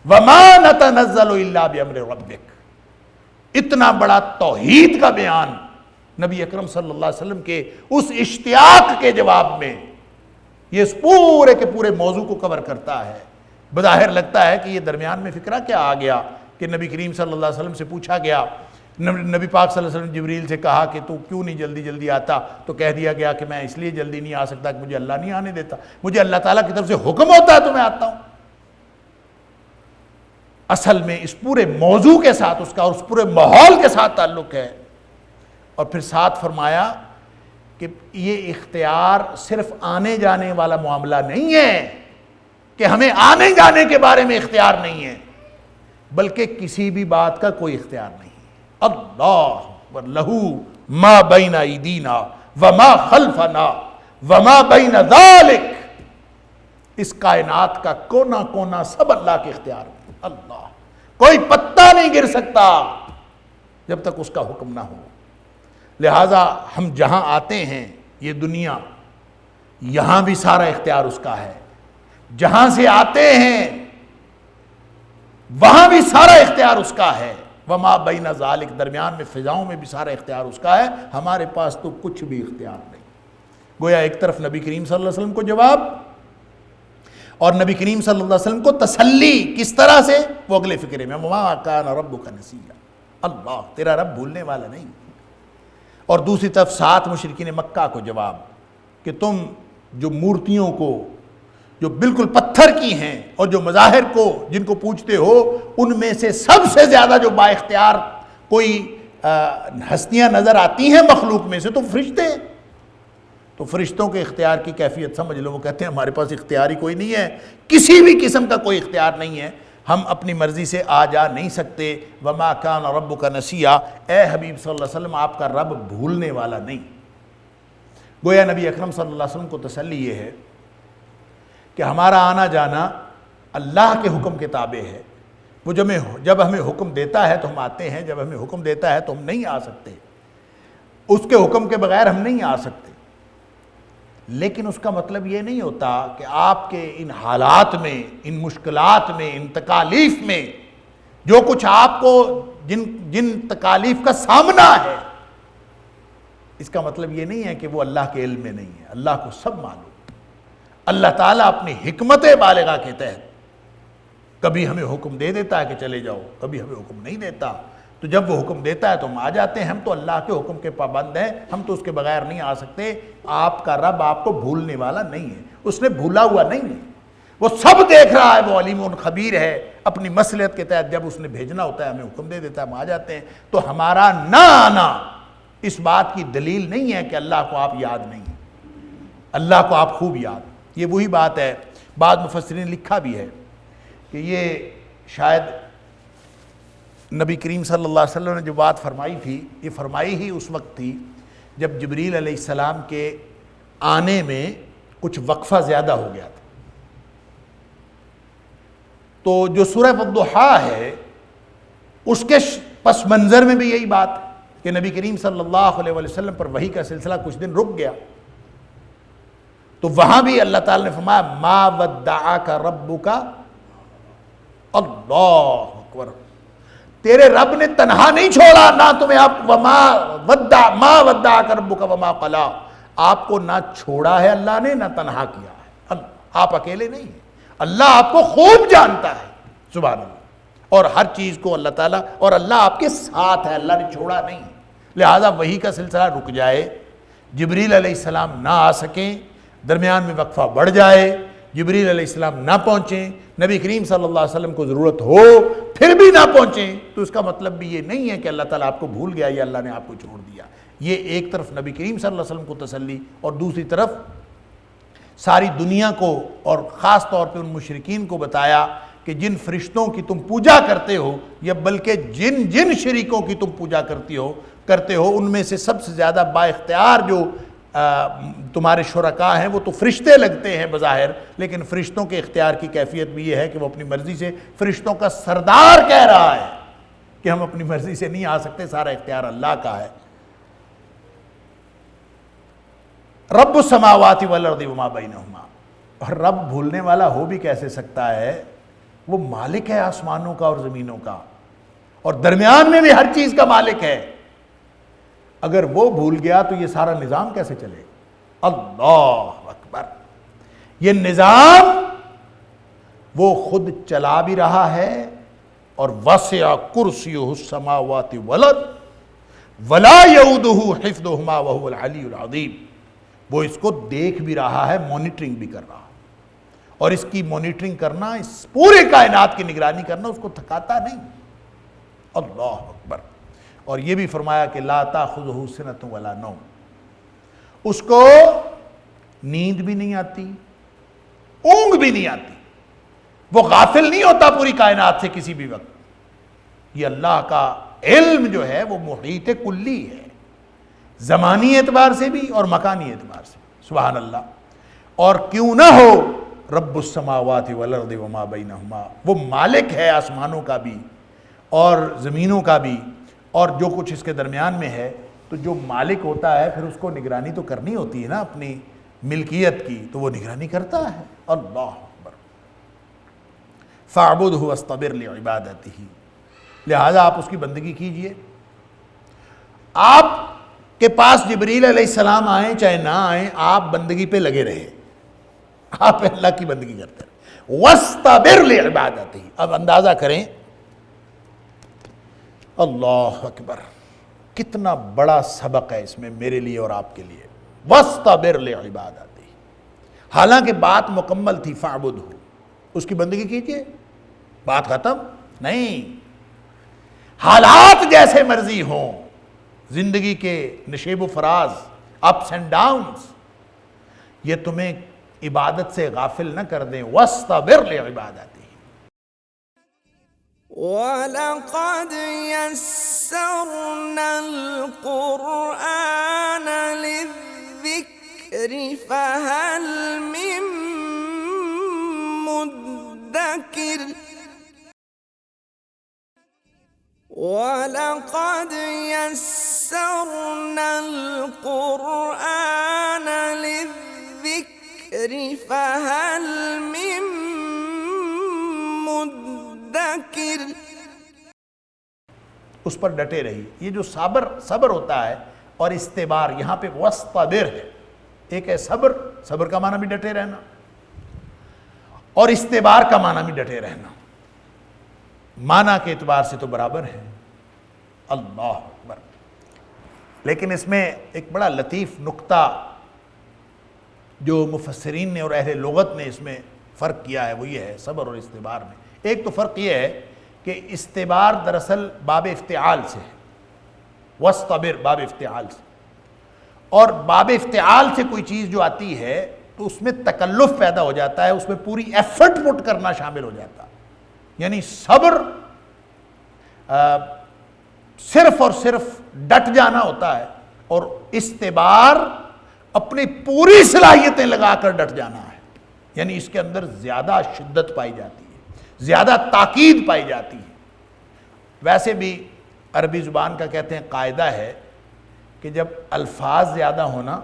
وَمَا نَتَنَزَّلُ إِلَّا بِأَمْرِ رَبِّكَ، اتنا بڑا توحید کا بیان نبی اکرم صلی اللہ علیہ وسلم کے اس اشتیاق کے جواب میں یہ اس پورے کے پورے موضوع کو کور کرتا ہے۔ بظاہر لگتا ہے کہ یہ درمیان میں فکرہ کیا آ گیا کہ نبی کریم صلی اللہ علیہ وسلم سے پوچھا گیا، نبی پاک صلی اللہ علیہ وسلم جبریل سے کہا کہ تو کیوں نہیں جلدی جلدی آتا، تو کہہ دیا گیا کہ میں اس لیے جلدی نہیں آ سکتا کہ مجھے اللہ نہیں آنے دیتا، مجھے اللہ تعالیٰ کی طرف سے حکم ہوتا ہے تو میں آتا ہوں۔ اصل میں اس پورے موضوع کے ساتھ اس کا اور اس پورے ماحول کے ساتھ تعلق ہے۔ اور پھر ساتھ فرمایا کہ یہ اختیار صرف آنے جانے والا معاملہ نہیں ہے کہ ہمیں آنے جانے کے بارے میں اختیار نہیں ہے، بلکہ کسی بھی بات کا کوئی اختیار نہیں۔ اللہ لہو ما بین ایدینا وما خلفنا وما بین ذالک، اس کائنات کا کونا کونا سب اللہ کے اختیار میں۔ اللہ، کوئی پتا نہیں گر سکتا جب تک اس کا حکم نہ ہو۔ لہٰذا ہم جہاں آتے ہیں یہ دنیا، یہاں بھی سارا اختیار اس کا ہے، جہاں سے آتے ہیں وہاں بھی سارا اختیار اس کا ہے۔ وما بین ذالک، درمیان میں فضاؤں میں بھی سارا اختیار اس کا ہے، ہمارے پاس تو کچھ بھی اختیار نہیں۔ گویا ایک طرف نبی کریم صلی اللہ علیہ وسلم کو جواب، اور نبی کریم صلی اللہ علیہ وسلم کو تسلی کس طرح سے، وہ اگلے فقرے میں وما کان ربک نسیا، اللہ تیرا رب بھولنے والا نہیں۔ اور دوسری طرف ساتھ مشرکین مکہ کو جواب کہ تم جو مورتیوں کو جو بالکل پتھر کی ہیں اور جو مظاہر کو جن کو پوجتے ہو، ان میں سے سب سے زیادہ جو با اختیار کوئی ہستیاں نظر آتی ہیں مخلوق میں سے تو فرشتے ہیں۔ تو فرشتوں کے اختیار کی کیفیت سمجھ لو، وہ کہتے ہیں ہمارے پاس اختیار ہی کوئی نہیں ہے، کسی بھی قسم کا کوئی اختیار نہیں ہے، ہم اپنی مرضی سے آ جا نہیں سکتے۔ وما کان ربک نسیا، اے حبیب صلی اللہ علیہ وسلم آپ کا رب بھولنے والا نہیں۔ گویا نبی اکرم صلی اللہ علیہ وسلم کو تسلی یہ ہے کہ ہمارا آنا جانا اللہ کے حکم کے تابع ہے۔ وہ جب ہمیں حکم دیتا ہے تو ہم آتے ہیں، جب ہمیں حکم دیتا ہے تو ہم نہیں آ سکتے، اس کے حکم کے بغیر ہم نہیں آ سکتے۔ لیکن اس کا مطلب یہ نہیں ہوتا کہ آپ کے ان حالات میں، ان مشکلات میں، ان تکالیف میں، جو کچھ آپ کو جن تکالیف کا سامنا ہے، اس کا مطلب یہ نہیں ہے کہ وہ اللہ کے علم میں نہیں ہے، اللہ کو سب معلوم۔ اللہ تعالیٰ اپنی حکمت بالغہ کے تحت کبھی ہمیں حکم دے دیتا ہے کہ چلے جاؤ، کبھی ہمیں حکم نہیں دیتا، تو جب وہ حکم دیتا ہے تو ہم آ جاتے ہیں۔ ہم تو اللہ کے حکم کے پابند ہیں، ہم تو اس کے بغیر نہیں آ سکتے۔ آپ کا رب آپ کو بھولنے والا نہیں ہے، اس نے بھولا ہوا نہیں ہے، وہ سب دیکھ رہا ہے، وہ علیم و خبیر ہے۔ اپنی مصلحت کے تحت جب اس نے بھیجنا ہوتا ہے ہمیں حکم دے دیتا ہے، ہم آ جاتے ہیں۔ تو ہمارا نہ آنا اس بات کی دلیل نہیں ہے کہ اللہ کو آپ یاد نہیں ہیں، اللہ کو آپ خوب یاد۔ یہ وہی بات ہے، بعض مفسرین نے لکھا بھی ہے کہ یہ شاید نبی کریم صلی اللہ علیہ وسلم نے جو بات فرمائی تھی، یہ فرمائی ہی اس وقت تھی جب جبریل علیہ السلام کے آنے میں کچھ وقفہ زیادہ ہو گیا تھا۔ تو جو سورہ والضحیٰ ہے اس کے پس منظر میں بھی یہی بات کہ نبی کریم صلی اللہ علیہ وسلم پر وحی کا سلسلہ کچھ دن رک گیا، تو وہاں بھی اللہ تعالی نے فرمایا ما ودعک ربک، اللہ اکبر، تیرے رب نے تنہا نہیں چھوڑا، نہ تمہیں ما ودعک ربک وما قلا، آپ کو نہ چھوڑا ہے اللہ نے نہ تنہا کیا ہے۔ آپ اکیلے نہیں ہیں، اللہ آپ کو خوب جانتا ہے، سبحان اللہ، اور ہر چیز کو اللہ تعالیٰ، اور اللہ آپ کے ساتھ ہے، اللہ نے چھوڑا نہیں۔ لہٰذا وحی کا سلسلہ رک جائے، جبریل علیہ السلام نہ آ سکیں، درمیان میں وقفہ بڑھ جائے، جبریل علیہ السلام نہ پہنچیں، نبی کریم صلی اللہ علیہ وسلم کو ضرورت ہو پھر بھی نہ پہنچیں، تو اس کا مطلب بھی یہ نہیں ہے کہ اللہ تعالیٰ آپ کو بھول گیا یا اللہ نے آپ کو چھوڑ دیا۔ یہ ایک طرف نبی کریم صلی اللہ علیہ وسلم کو تسلی، اور دوسری طرف ساری دنیا کو اور خاص طور پہ ان مشرکین کو بتایا کہ جن فرشتوں کی تم پوجا کرتے ہو، یا بلکہ جن شریکوں کی تم پوجا کرتے ہو ان میں سے سب سے زیادہ با اختیار جو تمہارے شرکاء ہیں وہ تو فرشتے لگتے ہیں بظاہر، لیکن فرشتوں کے اختیار کی کیفیت بھی یہ ہے کہ وہ اپنی مرضی سے، فرشتوں کا سردار کہہ رہا ہے کہ ہم اپنی مرضی سے نہیں آ سکتے، سارا اختیار اللہ کا ہے۔ رب السماوات والارض وما بینہما، اور رب بھولنے والا ہو بھی کیسے سکتا ہے؟ وہ مالک ہے آسمانوں کا اور زمینوں کا، اور درمیان میں بھی ہر چیز کا مالک ہے۔ اگر وہ بھول گیا تو یہ سارا نظام کیسے چلے؟ اللہ اکبر! یہ نظام وہ خود چلا بھی رہا ہے، اور وسع کرسیہ السماوات والارض ولا یؤودہ حفظہما وہو العلی العظیم، وہ اس کو دیکھ بھی رہا ہے، مانیٹرنگ بھی کر رہا ہے، اور اس کی مانیٹرنگ کرنا، اس پورے کائنات کی نگرانی کرنا اس کو تھکاتا نہیں۔ اللہ اکبر! اور یہ بھی فرمایا کہ لا تاخذہ سنۃ ولا نوم، اس کو نیند بھی نہیں آتی، اونگ بھی نہیں آتی، وہ غافل نہیں ہوتا پوری کائنات سے کسی بھی وقت۔ یہ اللہ کا علم جو ہے وہ محیط کلی ہے، زمانی اعتبار سے بھی اور مکانی اعتبار سے، سبحان اللہ۔ اور کیوں نہ ہو رب السماوات والارض وما بینہما، وہ مالک ہے آسمانوں کا بھی اور زمینوں کا بھی، اور جو کچھ اس کے درمیان میں ہے، تو جو مالک ہوتا ہے پھر اس کو نگرانی تو کرنی ہوتی ہے نا اپنی ملکیت کی، تو وہ نگرانی کرتا ہے۔ اللہ اکبر! فاعبدہ واصطبر لعبادتہ، لہذا آپ اس کی بندگی کیجئے۔ آپ کے پاس جبریل علیہ السلام آئیں چاہے نہ آئیں، آپ بندگی پہ لگے رہے، آپ اللہ کی بندگی کرتے رہے۔ واصطبر لعبادتہ، اب اندازہ کریں، اللہ اکبر، کتنا بڑا سبق ہے اس میں میرے لیے اور آپ کے لیے۔ واصطبر لعبادتہ، حالانکہ بات مکمل تھی، فاعبدہ، اس کی بندگی کیجئے، بات ختم نہیں۔ حالات جیسے مرضی ہوں، زندگی کے نشیب و فراز، اپس اینڈ ڈاؤنز، یہ تمہیں عبادت سے غافل نہ کر دیں۔ واصطبر لعبادتہ، وَلَقَدْ يَسَّرْنَا الْقُرْآنَ لِلذِّكْرِ فَهَلْ مِن مُدَّكِرٍ وَلَقَدْ يَسَّرْنَا الْقُرْآنَ لِلذِّكْرِ فَهَلْ مِن مُدَّكِرٍ، اس پر ڈٹے رہی۔ یہ جو صبر ہوتا ہے اور استبار، یہاں پہ واصطبر ہے، ایک ہے صبر کا معنی بھی ڈٹے رہنا، اور استبار کا معنی بھی ڈٹے رہنا، معنی کے اعتبار سے تو برابر ہے۔ اللہ اکبر! لیکن اس میں ایک بڑا لطیف نقطہ جو مفسرین نے اور اہل لغت نے اس میں فرق کیا ہے، وہ یہ ہے صبر اور استبار میں۔ ایک تو فرق یہ ہے کہ استبار دراصل باب افتعال سے ہے، واصطبر باب افتعال سے، اور باب افتعال سے کوئی چیز جو آتی ہے تو اس میں تکلف پیدا ہو جاتا ہے، اس میں پوری ایفرٹ پٹ کرنا شامل ہو جاتا ہے۔ یعنی صبر صرف اور صرف ڈٹ جانا ہوتا ہے، اور استبار اپنی پوری صلاحیتیں لگا کر ڈٹ جانا ہے، یعنی اس کے اندر زیادہ شدت پائی جاتی ہے، زیادہ تاکید پائی جاتی ہے۔ ویسے بھی عربی زبان کا کہتے ہیں قاعدہ ہے کہ جب الفاظ زیادہ ہونا،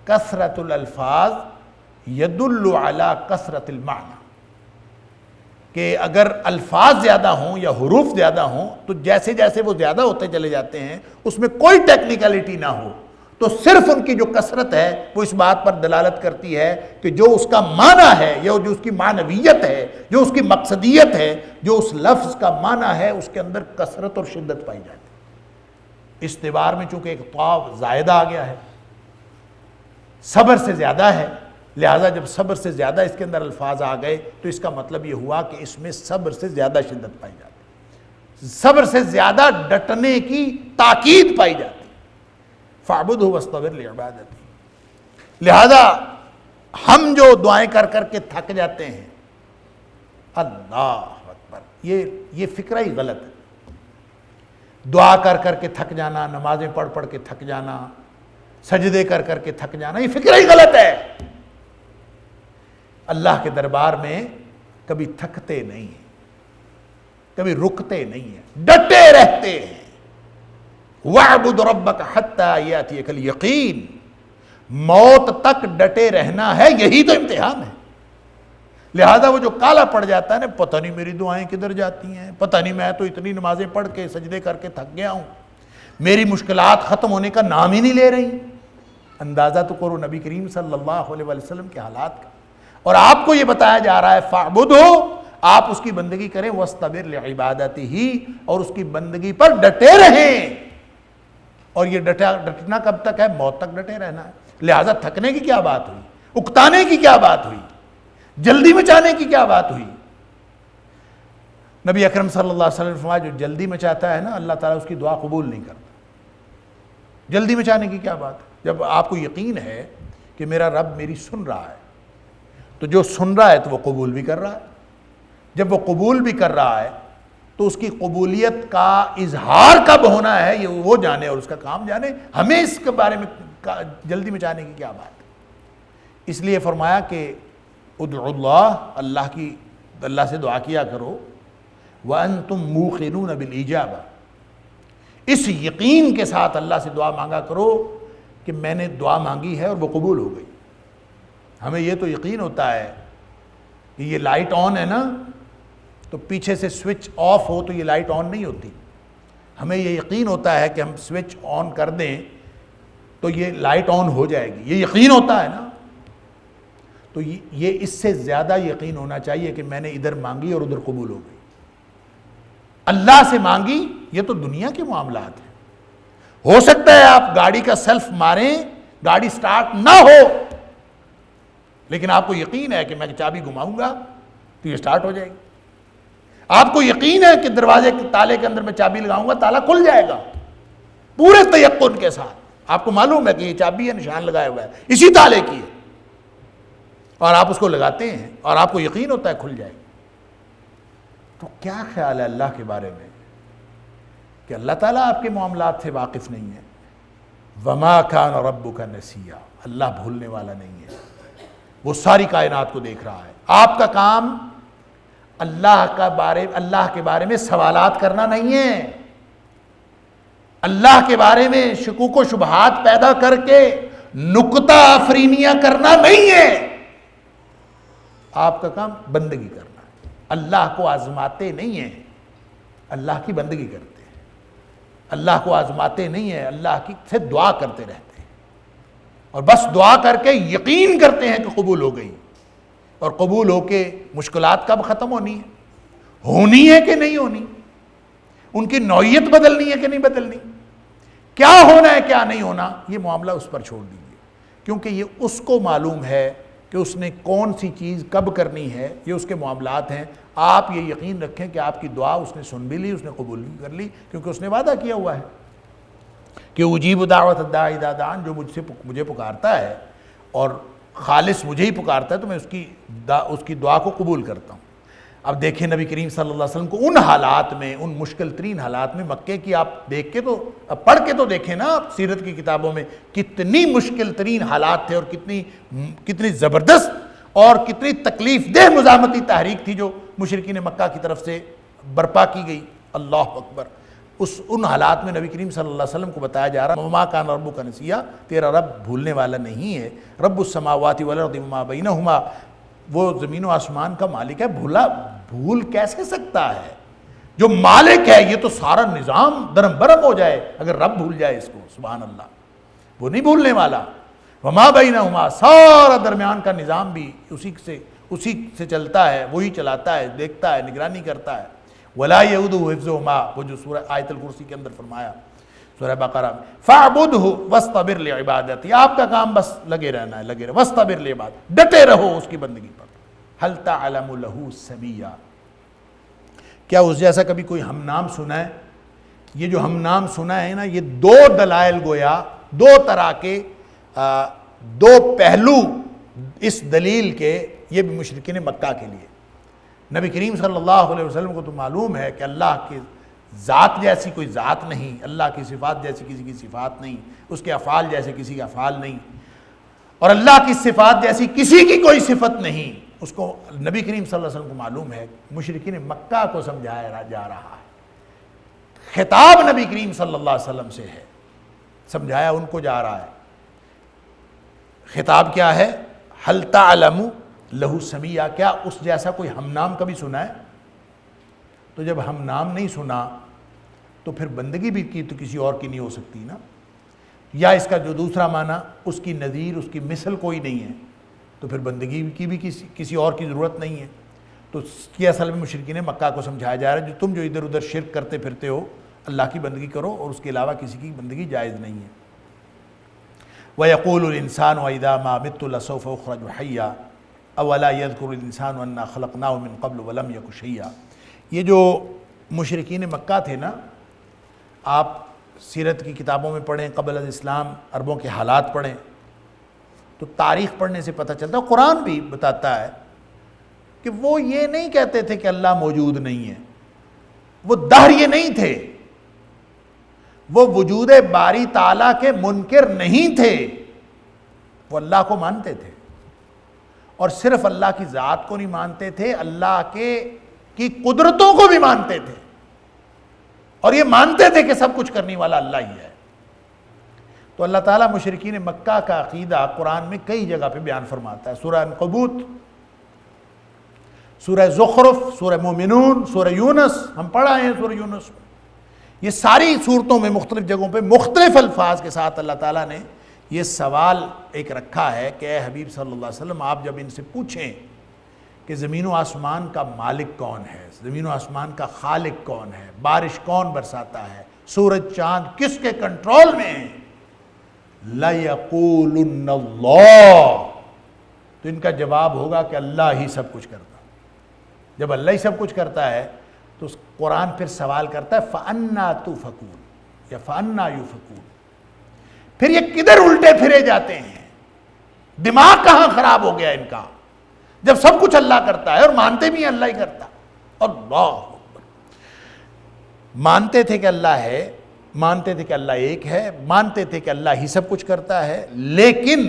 کثرت الالفاظ یدل علی کثرت المعنی، کہ اگر الفاظ زیادہ ہوں یا حروف زیادہ ہوں تو جیسے جیسے وہ زیادہ ہوتے چلے جاتے ہیں اس میں کوئی ٹیکنیکلٹی نہ ہو، تو صرف ان کی جو کثرت ہے وہ اس بات پر دلالت کرتی ہے کہ جو اس کا معنی ہے، یا جو اس کی معنویت ہے، جو اس کی مقصدیت ہے، جو اس لفظ کا معنی ہے، اس کے اندر کثرت اور شدت پائی جاتی ہے۔ استبار میں چونکہ ایک طاء زائدہ آ گیا ہے، صبر سے زیادہ ہے، لہٰذا جب صبر سے زیادہ اس کے اندر الفاظ آ گئے تو اس کا مطلب یہ ہوا کہ اس میں صبر سے زیادہ شدت پائی جاتی ہے، صبر سے زیادہ ڈٹنے کی تاکید پائی جاتی ہے۔ فَاعْبُدْهُ وَاسْتَبِرْ لِعِبَادَتِهِ، لہذا ہم جو دعائیں کر کر کے تھک جاتے ہیں، اللہ اکبر، یہ فکرہ ہی غلط ہے۔ دعا کر کر کے تھک جانا، نمازیں پڑھ پڑھ کے تھک جانا، سجدے کر کر کے تھک جانا، یہ فکرہ ہی غلط ہے۔ اللہ کے دربار میں کبھی تھکتے نہیں ہیں، کبھی رکتے نہیں ہیں، ڈٹے رہتے ہیں۔ وَاعْبُدْ رَبَّكَ حَتَّى يَأْتِيَكَ الْيَقِينُ، موت تک ڈٹے رہنا ہے، یہی تو امتحان ہے۔ لہذا وہ جو کالا پڑ جاتا ہے نا، پتہ نہیں میری دعائیں کدھر جاتی ہیں، پتہ نہیں میں تو اتنی نمازیں پڑھ کے سجدے کر کے تھک گیا ہوں، میری مشکلات ختم ہونے کا نام ہی نہیں لے رہی۔ اندازہ تو کرو نبی کریم صلی اللہ علیہ وسلم کے حالات کا، اور آپ کو یہ بتایا جا رہا ہے فَاعْبُدْهُ، آپ اس کی بندگی کریں، وَاسْتَبِرْ لِعِبَادَتِهِ، اور اس کی بندگی پر ڈٹے رہیں۔ اور یہ ڈٹنا کب تک ہے؟ موت تک ڈٹے رہنا ہے۔ لہٰذا تھکنے کی کیا بات ہوئی، اکتانے کی کیا بات ہوئی، جلدی مچانے کی کیا بات ہوئی؟ نبی اکرم صلی اللہ علیہ وسلم نے فرمایا جو جلدی مچاتا ہے نا، اللہ تعالیٰ اس کی دعا قبول نہیں کرتا۔ جلدی مچانے کی کیا بات ہے؟ جب آپ کو یقین ہے کہ میرا رب میری سن رہا ہے، تو جو سن رہا ہے تو وہ قبول بھی کر رہا ہے۔ جب وہ قبول بھی کر رہا ہے تو اس کی قبولیت کا اظہار کب ہونا ہے یہ وہ جانے اور اس کا کام جانے، ہمیں اس کے بارے میں جلدی مچانے کی کیا بات ہے؟ اس لیے فرمایا کہ ادعوا اللہ، اللہ سے دعا کیا کرو، وَأَنْتُمْ مُوقِنُونَ بِالْإِجَابَةِ، اس یقین کے ساتھ اللہ سے دعا مانگا کرو کہ میں نے دعا مانگی ہے اور وہ قبول ہو گئی۔ ہمیں یہ تو یقین ہوتا ہے کہ یہ لائٹ آن ہے نا، تو پیچھے سے سوئچ آف ہو تو یہ لائٹ آن نہیں ہوتی۔ ہمیں یہ یقین ہوتا ہے کہ ہم سوئچ آن کر دیں تو یہ لائٹ آن ہو جائے گی، یہ یقین ہوتا ہے نا۔ تو یہ اس سے زیادہ یقین ہونا چاہیے کہ میں نے ادھر مانگی اور ادھر قبول ہو گئی۔ اللہ سے مانگی، یہ تو دنیا کے معاملات ہیں۔ ہو سکتا ہے آپ گاڑی کا سیلف ماریں، گاڑی سٹارٹ نہ ہو، لیکن آپ کو یقین ہے کہ میں چابی گھماؤں گا تو یہ سٹارٹ ہو جائے گی۔ آپ کو یقین ہے کہ دروازے کے تالے کے اندر میں چابی لگاؤں گا تالا کھل جائے گا، پورے تیقن کے ساتھ۔ آپ کو معلوم ہے کہ یہ چابی ہے، نشان لگایا ہوا ہے، اسی تالے کی ہے، اور آپ اس کو لگاتے ہیں اور آپ کو یقین ہوتا ہے کھل جائے گی۔ تو کیا خیال ہے اللہ کے بارے میں کہ اللہ تعالیٰ آپ کے معاملات سے واقف نہیں ہے؟ وَمَا كَانَ رَبُّكَ نَسِيًّا، اللہ بھولنے والا نہیں ہے، وہ ساری کائنات کو دیکھ رہا ہے۔ آپ کا کام اللہ کے بارے میں سوالات کرنا نہیں ہے، اللہ کے بارے میں شکوک و شبہات پیدا کر کے نکتہ آفرینیاں کرنا نہیں ہے۔ آپ کا کام بندگی کرنا ہے۔ اللہ کو آزماتے نہیں ہیں، اللہ کی بندگی کرتے ہیں۔ اللہ کو آزماتے نہیں ہیں، اللہ کی سے دعا کرتے رہتے ہیں، اور بس دعا کر کے یقین کرتے ہیں کہ قبول ہو گئی۔ اور قبول ہو کے مشکلات کب ختم ہونی ہے؟ ہونی ہے کہ نہیں ہونی؟ ان کی نوعیت بدلنی ہے کہ نہیں بدلنی؟ کیا ہونا ہے کیا نہیں ہونا، یہ معاملہ اس پر چھوڑ دیجیے، کیونکہ یہ اس کو معلوم ہے کہ اس نے کون سی چیز کب کرنی ہے، یہ اس کے معاملات ہیں۔ آپ یہ یقین رکھیں کہ آپ کی دعا اس نے سن بھی لی، اس نے قبول بھی کر لی، کیونکہ اس نے وعدہ کیا ہوا ہے کہ اجیب دعوت الداعی اذا دعان، جو مجھے پکارتا ہے اور خالص مجھے ہی پکارتا ہے تو میں اس کی دعا کو قبول کرتا ہوں۔ اب دیکھیں نبی کریم صلی اللہ علیہ وسلم کو ان حالات میں، ان مشکل ترین حالات میں، مکے کی آپ دیکھ کے تو پڑھ کے تو دیکھیں نا، آپ سیرت کی کتابوں میں کتنی مشکل ترین حالات تھے، اور کتنی زبردست اور کتنی تکلیف دہ مزاحمتی تحریک تھی جو مشرکین مکہ کی طرف سے برپا کی گئی۔ اللہ اکبر۔ ان حالات میں نبی کریم صلی اللہ علیہ وسلم کو بتایا جا رہا وما کان ربک نسیا، تیرا رب بھولنے والا نہیں ہے۔ رب السماوات والارض وما بینہما، وہ زمین و آسمان کا مالک ہے، بھول کیسے سکتا ہے؟ جو مالک ہے، یہ تو سارا نظام درم برم ہو جائے اگر رب بھول جائے اس کو، سبحان اللہ، وہ نہیں بھولنے والا۔ وما بینہما، سارا درمیان کا نظام بھی اسی سے چلتا ہے، وہی چلاتا ہے، دیکھتا ہے، نگرانی کرتا ہے۔ ولا یؤودہ حفظہما، وہ جو سورہ آیت الکرسی کے اندر فرمایا۔ سورہ بقرہ میں فَاعْبُدْهُ وَاسْتَبِرْ لِعِبَادَتِهِ، آپ کا کام بس لگے رہنا ہے، لگے رہو، وَاسْتَبِرْ لِعِبَادَتِهِ، ڈٹے رہو اس کی بندگی پر۔ هَلْ تَعْلَمُ لَهُ سَمِيًّا، کیا اس جیسا کبھی کوئی ہم نام سنا ہے؟ یہ جو ہم نام سنا ہے نا، یہ دو دلائل گویا، دو طرح کے دو پہلو اس دلیل کے، یہ بھی مشرکین مکہ کے لیے۔ نبی کریم صلی اللہ علیہ وسلم کو تو معلوم ہے کہ اللہ کی ذات جیسی کوئی ذات نہیں، اللہ کی صفات جیسی کسی کی صفات نہیں، اس کے افعال جیسے کسی کے افعال نہیں، اور اللہ کی صفات جیسی کسی کی کوئی صفت نہیں۔ اس کو نبی کریم صلی اللہ علیہ وسلم کو معلوم ہے، مشرکین مکہ کو سمجھایا جا رہا ہے، خطاب نبی کریم صلی اللہ علیہ وسلم سے ہے، سمجھایا ان کو جا رہا ہے۔ خطاب کیا ہے؟ ہل تعلم لہو سمیہ، کیا اس جیسا کوئی ہم نام کبھی سنا ہے؟ تو جب ہم نام نہیں سنا تو پھر بندگی بھی کی تو کسی اور کی نہیں ہو سکتی نا، یا اس کا جو دوسرا معنی اس کی نظیر، اس کی مثل کوئی نہیں ہے، تو پھر بندگی کی بھی کسی اور کی ضرورت نہیں ہے۔ تو یہ اصل میں مشرکین مکہ کو سمجھایا جا رہا ہے، جو تم جو ادھر ادھر شرک کرتے پھرتے ہو، اللہ کی بندگی کرو اور اس کے علاوہ کسی کی بندگی جائز نہیں ہے۔ وَيَقُولُ الْإِنسَانُ وَإِذَا مَا مِتُّ لَسَوْفَ أُخْرَجُ حَيًّا أَوَلَا يَذْكُرُ الْإِنسَانُ أَنَّا خَلَقْنَاهُ مِنْ قَبْلُ وَلَمْ يَكُ شَيْئًا۔ یہ جو مشرکین مکہ تھے نا، آپ سیرت کی کتابوں میں پڑھیں، قبل الاسلام عربوں کے حالات پڑھیں تو تاریخ پڑھنے سے پتہ چلتا ہے، قرآن بھی بتاتا ہے کہ وہ یہ نہیں کہتے تھے کہ اللہ موجود نہیں ہے، وہ دہر یہ نہیں تھے، وہ وجود باری تعالیٰ کے منکر نہیں تھے، وہ اللہ کو مانتے تھے، اور صرف اللہ کی ذات کو نہیں مانتے تھے، اللہ کی قدرتوں کو بھی مانتے تھے، اور یہ مانتے تھے کہ سب کچھ کرنے والا اللہ ہی ہے۔ تو اللہ تعالیٰ مشرکین مکہ کا عقیدہ قرآن میں کئی جگہ پہ بیان فرماتا ہے، سورہ عنکبوت، سورہ زخرف، سورہ مومنون، سورہ یونس، ہم پڑھا ہیں سورہ یونس میں، یہ ساری صورتوں میں مختلف جگہوں پہ مختلف الفاظ کے ساتھ اللہ تعالیٰ نے یہ سوال ایک رکھا ہے کہ اے حبیب صلی اللہ علیہ وسلم، آپ جب ان سے پوچھیں کہ زمین و آسمان کا مالک کون ہے، زمین و آسمان کا خالق کون ہے، بارش کون برساتا ہے، سورج چاند کس کے کنٹرول میں ہیں، لَيَقُولُنَّ اللَّهُ، تو ان کا جواب ہوگا کہ اللہ ہی سب کچھ کرتا ہے۔ جب اللہ ہی سب کچھ کرتا ہے تو اس قرآن پھر سوال کرتا ہے فَأَنَّا تُؤْفَكُونَ یا فَأَنَّا يُؤْفَكُونَ، پھر یہ کدھر الٹے پھرے جاتے ہیں، دماغ کہاں خراب ہو گیا ان کا، جب سب کچھ اللہ کرتا ہے اور مانتے بھی ہیں اللہ ہی کرتا۔ اللہ اکبر، مانتے تھے کہ اللہ ہے، مانتے تھے کہ اللہ ایک ہے، مانتے تھے کہ اللہ ہی سب کچھ کرتا ہے، لیکن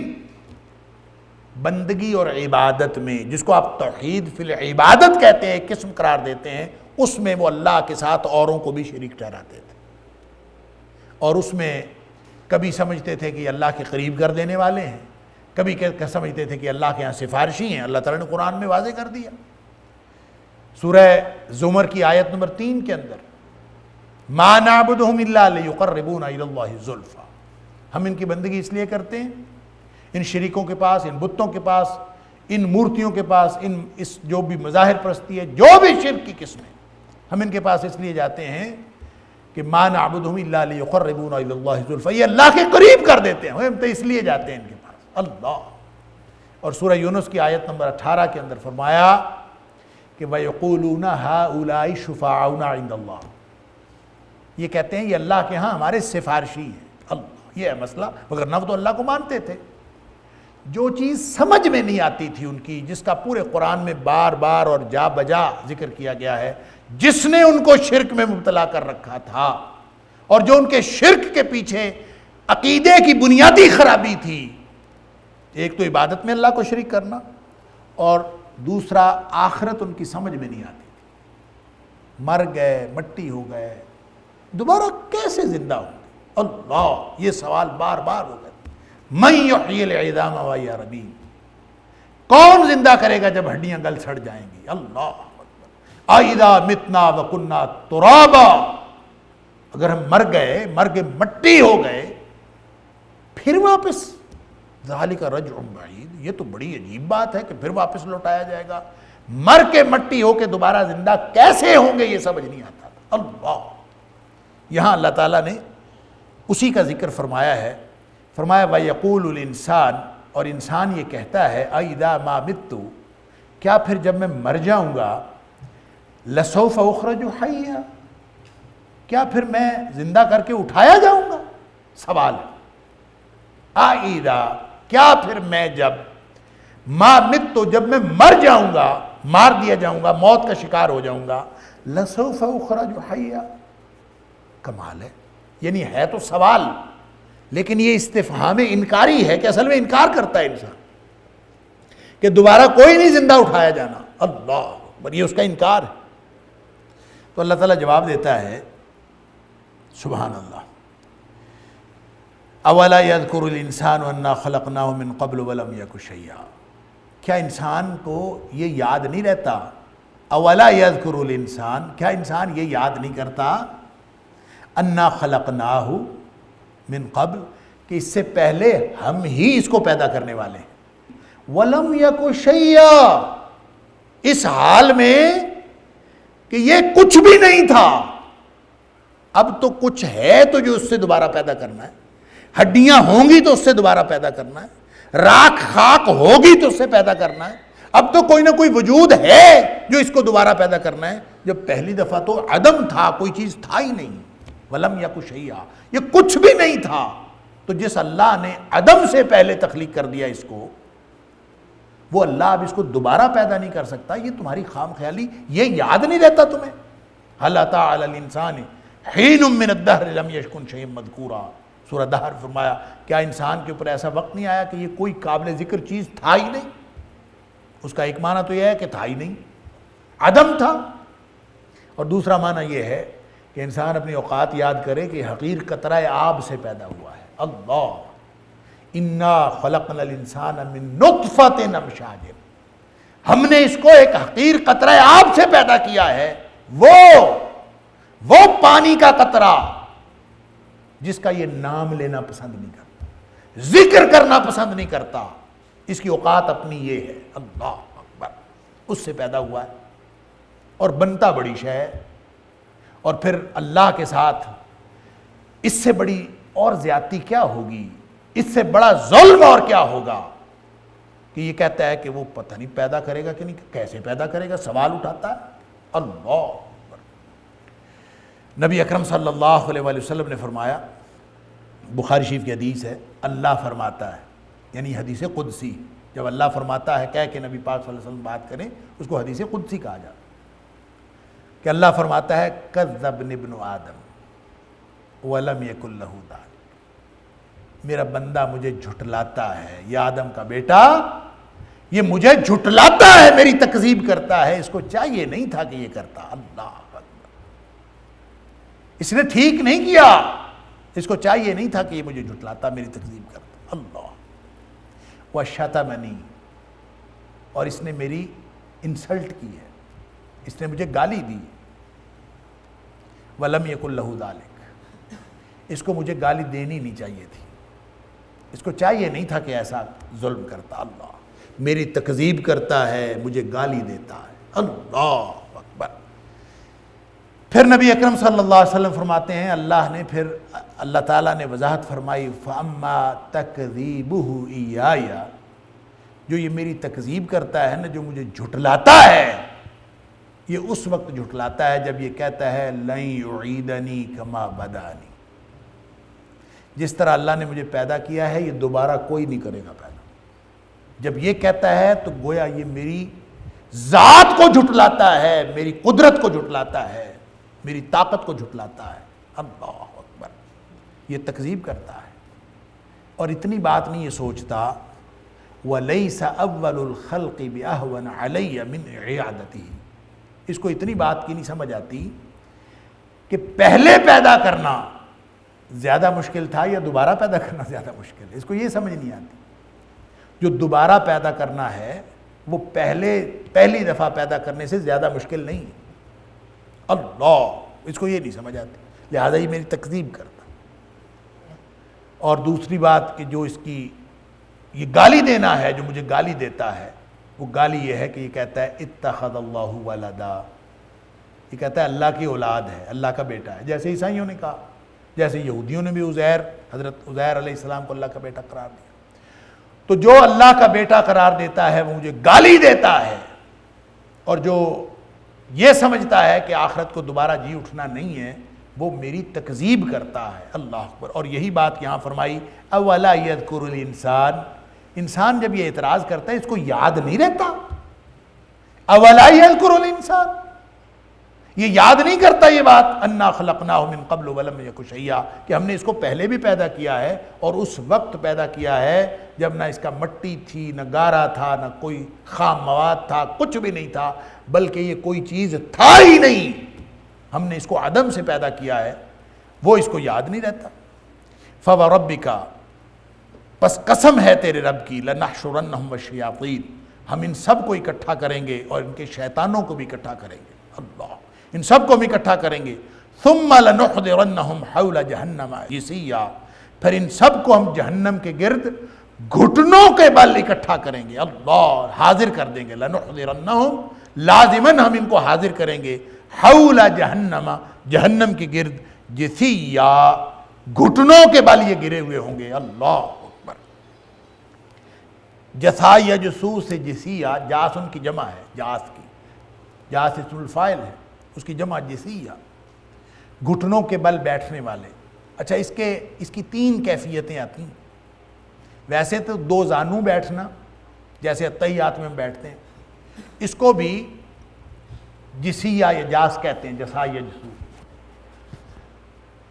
بندگی اور عبادت میں، جس کو آپ توحید فی العبادت کہتے ہیں، قسم قرار دیتے ہیں، اس میں وہ اللہ کے ساتھ اوروں کو بھی شریک ٹھہراتے تھے، اور اس میں کبھی سمجھتے تھے کہ یہ اللہ کے قریب کر دینے والے ہیں، کبھی سمجھتے تھے کہ اللہ کے ہاں سفارشی ہیں۔ اللہ تعالیٰ نے قرآن میں واضح کر دیا، سورہ زمر کی آیت نمبر 3 کے اندر، مَا نَعْبُدُهُمْ إِلَّا لِيُقَرِّبُونَ إِلَى اللَّهِ زُلْفَىٰ، ہم ان کی بندگی اس لیے کرتے ہیں، ان شریکوں کے پاس، ان بتوں کے پاس، ان مورتیوں کے پاس، اس جو بھی مظاہر پرستی ہے، جو بھی شرک کی قسمیں، ہم ان کے پاس اس لیے جاتے ہیں کہ مَا نَعْبُدُهُمْ إِلَّا لِيُقَرِّبُونَ إِلَى اللَّهِ زُلْفَىٰ، یہ اللہ کے قریب کر دیتے ہیں، ہم تو اس لیے جاتے ہیں ان کے پاس اللہ۔ اور سورہ یونس کی آیت نمبر 18 کے اندر فرمایا کہ وَيَقُولُونَ هَؤُلَاءِ شُفَعَاؤُنَا عِندَ اللَّهِ، یہ کہتے ہیں یہ اللہ کے ہاں ہمارے سفارشی ہیں، اللہ، یہ ہے مسئلہ، مگر نہ تو اللہ کو مانتے تھے۔ جو چیز سمجھ میں نہیں آتی تھی ان کی، جس کا پورے قرآن میں بار بار اور جا بجا ذکر کیا گیا ہے، جس نے ان کو شرک میں مبتلا کر رکھا تھا، اور جو ان کے شرک کے پیچھے عقیدے کی بنیادی خرابی تھی، ایک تو عبادت میں اللہ کو شریک کرنا، اور دوسرا آخرت ان کی سمجھ میں نہیں آتی تھی، مر گئے، مٹی ہو گئے، دوبارہ کیسے زندہ ہوں گے؟ اللہ، یہ سوال بار بار ہو گئے، مَن یحیی العظام وہی رمیم، کون زندہ کرے گا جب ہڈیاں گل سڑ جائیں گی؟ اللہ اَإِذَا مِتْنَا وَكُنَّا تُرَابًا، اگر ہم مر گئے، مر کے مٹی ہو گئے، پھر واپس، ذَلِكَ رَجْعٌ بَعِيدٌ، یہ تو بڑی عجیب بات ہے کہ پھر واپس لوٹایا جائے گا، مر کے مٹی ہو کے دوبارہ زندہ کیسے ہوں گے، یہ سمجھ نہیں آتا تھا۔ اللہ، یہاں اللہ تعالیٰ نے اسی کا ذکر فرمایا ہے. فرمایا وَيَقُولُ الْإِنسان، اور انسان یہ کہتا ہے أَإِذَا مَا مِتُّ، کیا پھر جب میں مر جاؤں گا، لَسَوْفَ أُخْرَجُ حَيًّا، کیا پھر میں زندہ کر کے اٹھایا جاؤں گا؟ سوال ہے. أَإِذَا، کیا پھر میں جب مَا مِتُّ، جب میں مر جاؤں گا، مار دیا جاؤں گا، موت کا شکار ہو جاؤں گا، لَسَوْفَ أُخْرَجُ حَيًّا. کمال ہے، یعنی ہے تو سوال، لیکن یہ استفہام انکاری ہے کہ اصل میں انکار کرتا ہے انسان کہ دوبارہ کوئی نہیں زندہ اٹھایا جانا. اللہ اکبر، یہ اس کا انکار ہے. تو اللہ تعالیٰ جواب دیتا ہے سبحان اللہ، اولا یذکر الانسان انا خلقناہ من قبل ولم یک شیئا، کیا انسان کو یہ یاد نہیں رہتا؟ اولا یذکر الانسان، کیا انسان یہ یاد نہیں کرتا؟ انا خلقناہ من قبل، کہ اس سے پہلے ہم ہی اس کو پیدا کرنے والے ہیں. وَلَمْ يَكُ شَيْئًا، اس حال میں کہ یہ کچھ بھی نہیں تھا. اب تو کچھ ہے تو جو اس سے دوبارہ پیدا کرنا ہے، ہڈیاں ہوں گی تو اس سے دوبارہ پیدا کرنا ہے، راکھ خاک ہوگی تو اس سے پیدا کرنا ہے. اب تو کوئی نہ کوئی وجود ہے جو اس کو دوبارہ پیدا کرنا ہے، جب پہلی دفعہ تو عدم تھا، کوئی چیز تھا ہی نہیں. وَلَمْ يَكُ شَيْئًا، یہ کچھ بھی نہیں تھا. تو جس اللہ نے عدم سے پہلے تخلیق کر دیا اس کو، وہ اللہ اب اس کو دوبارہ پیدا نہیں کر سکتا. یہ تمہاری خام خیالی، یہ یاد نہیں رہتا تمہیں؟ هَلْ أَتَىٰ عَلَى الْإِنسَانِ حِينٌ مِّنَ الدَّهْرِ لَمْ يَكُن شَيْئًا مَّذْكُورًا. سورہ دہر فرمایا کیا انسان کے اوپر ایسا وقت نہیں آیا کہ یہ کوئی قابل ذکر چیز تھا ہی نہیں؟ اس کا ایک معنی تو یہ ہے کہ تھا ہی نہیں، عدم تھا. اور دوسرا معنی یہ ہے کہ انسان اپنی اوقات یاد کرے کہ حقیر قطرہ آب سے پیدا ہوا ہے. اللہ، انا خلقنا الانسان من نطفۃ امشاج، ہم نے اس کو ایک حقیر قطرہ آب سے پیدا کیا ہے. وہ پانی کا قطرہ جس کا یہ نام لینا پسند نہیں کرتا، ذکر کرنا پسند نہیں کرتا، اس کی اوقات اپنی یہ ہے. اللہ اکبر، اس سے پیدا ہوا ہے اور بنتا بڑی شے ہے. اور پھر اللہ کے ساتھ اس سے بڑی اور زیادتی کیا ہوگی، اس سے بڑا ظلم اور کیا ہوگا کہ یہ کہتا ہے کہ وہ پتہ نہیں پیدا کرے گا کہ نہیں، کیسے پیدا کرے گا، سوال اٹھاتا ہے. اللہ اکبر. نبی اکرم صلی اللہ علیہ وآلہ وسلم نے فرمایا، بخاری شریف کی حدیث ہے، اللہ فرماتا ہے، یعنی حدیث قدسی، جب اللہ فرماتا ہے کہہ کہ نبی پاک صلی اللہ علیہ وسلم بات کریں اس کو حدیث قدسی کہا جاتا ہے، کہ اللہ فرماتا ہے کذبنی ابن آدم ولم یکن لہ دال، میرا بندہ مجھے جھٹلاتا ہے، یا آدم کا بیٹا یہ مجھے جھٹلاتا ہے، میری تکذیب کرتا ہے، اس کو چاہیے نہیں تھا کہ یہ کرتا. اللہ اکبر، اس نے ٹھیک نہیں کیا، اس کو چاہیے نہیں تھا کہ یہ مجھے جھٹلاتا، میری تکذیب کرتا. اللہ، وشتمنی، اور اس نے میری انسلٹ کی ہے، اس نے مجھے گالی دی. وَلَمْ يَكُنْ لَهُ ذَلِكَ، اس کو مجھے گالی دینی نہیں چاہیے تھی، اس کو چاہیے نہیں تھا کہ ایسا ظلم کرتا. اللہ، میری تکذیب کرتا ہے، مجھے گالی دیتا ہے. اللہ اکبر. پھر نبی اکرم صلی اللہ علیہ وسلم فرماتے ہیں، اللہ تعالیٰ نے وضاحت فرمائی، فَأَمَّا تَكْذِيبُهُ إِيَّايَ، جو یہ میری تکذیب کرتا ہے نا، جو مجھے جھٹلاتا ہے، یہ اس وقت جھٹلاتا ہے جب یہ کہتا ہے لَن يُعِيدَنِي كَمَا بَدَانِي، جس طرح اللہ نے مجھے پیدا کیا ہے یہ دوبارہ کوئی نہیں کرے گا پیدا. جب یہ کہتا ہے تو گویا یہ میری ذات کو جھٹلاتا ہے، میری قدرت کو جھٹلاتا ہے، میری طاقت کو جھٹلاتا ہے. اللہ اکبر، یہ تکذیب کرتا ہے. اور اتنی بات نہیں یہ سوچتا، وَلَيْسَ أَوَّلُ الْخَلْقِ بِأَهْوَنَ عَلَيَّ مِنْ عِيَادَتِهِ، اس کو اتنی بات کی نہیں سمجھ آتی کہ پہلے پیدا کرنا زیادہ مشکل تھا یا دوبارہ پیدا کرنا زیادہ مشکل ہے. اس کو یہ سمجھ نہیں آتی. جو دوبارہ پیدا کرنا ہے وہ پہلی دفعہ پیدا کرنے سے زیادہ مشکل نہیں ہے. اللہ، اس کو یہ نہیں سمجھ آتی، لہذا یہ میری تکذیب کرتا. اور دوسری بات کہ جو اس کی یہ گالی دینا ہے، جو مجھے گالی دیتا ہے، وہ گالی یہ ہے کہ یہ کہتا ہے اتخذ اللہ ولدا، یہ کہتا ہے اللہ کی اولاد ہے، اللہ کا بیٹا ہے. جیسے عیسائیوں نے کہا جیسے یہودیوں نے بھی حضرت عزیر علیہ السلام کو اللہ کا بیٹا قرار دیا۔ تو جو اللہ کا بیٹا قرار دیتا ہے وہ مجھے گالی دیتا ہے، اور جو یہ سمجھتا ہے کہ آخرت کو دوبارہ جی اٹھنا نہیں ہے وہ میری تکذیب کرتا ہے۔ اللہ اکبر۔ اور یہی بات یہاں فرمائی اولا یذکر الانسان، انسان جب یہ اعتراض کرتا ہے اس کو یاد نہیں رہتا؟ اولا یذکر الانسان، یہ یاد نہیں کرتا یہ بات انا خلقناہ من قبل ولم یک شیئا، کہ ہم نے اس کو پہلے بھی پیدا کیا ہے اور اس وقت پیدا کیا ہے جب نہ اس کا مٹی تھی، نہ گارا تھا، نہ کوئی خام مواد تھا، کچھ بھی نہیں تھا، بلکہ یہ کوئی چیز تھا ہی نہیں، ہم نے اس کو عدم سے پیدا کیا ہے، وہ اس کو یاد نہیں رہتا۔ فوربک، پس قسم ہے تیرے رب کی، لنحشرنہم والشیاطین، ہم ان سب کو اکٹھا کریں گے اور ان کے شیطانوں کو بھی اکٹھا کریں گے، اللہ، ان سب کو ہم اکٹھا کریں گے۔ ثم لنحضرنہم حول جہنم جثیا، پھر ان سب کو ہم جہنم کے گرد گھٹنوں کے بل اکٹھا کریں گے، اللہ، حاضر کر دیں گے، لنحضرنہم، لازماً ہم ان کو حاضر کریں گے، حول جہنم، جہنم کے گرد، جثیا، گھٹنوں کے بل یہ گرے ہوئے ہوں گے، اللہ اکبر۔ جثا یجسو سے جثیا، جاس ان کی جمع ہے، جاس کی، جاس اسم الفاعل ہے، اس کی جمع جثیا، گھٹنوں کے بل بیٹھنے والے۔ اچھا، اس کی 3 کیفیتیں آتی ہیں۔ ویسے تو 2 زانو بیٹھنا، جیسے اتحیات میں ہم بیٹھتے ہیں، اس کو بھی جثیا یا جاس کہتے ہیں، جثا یجسو۔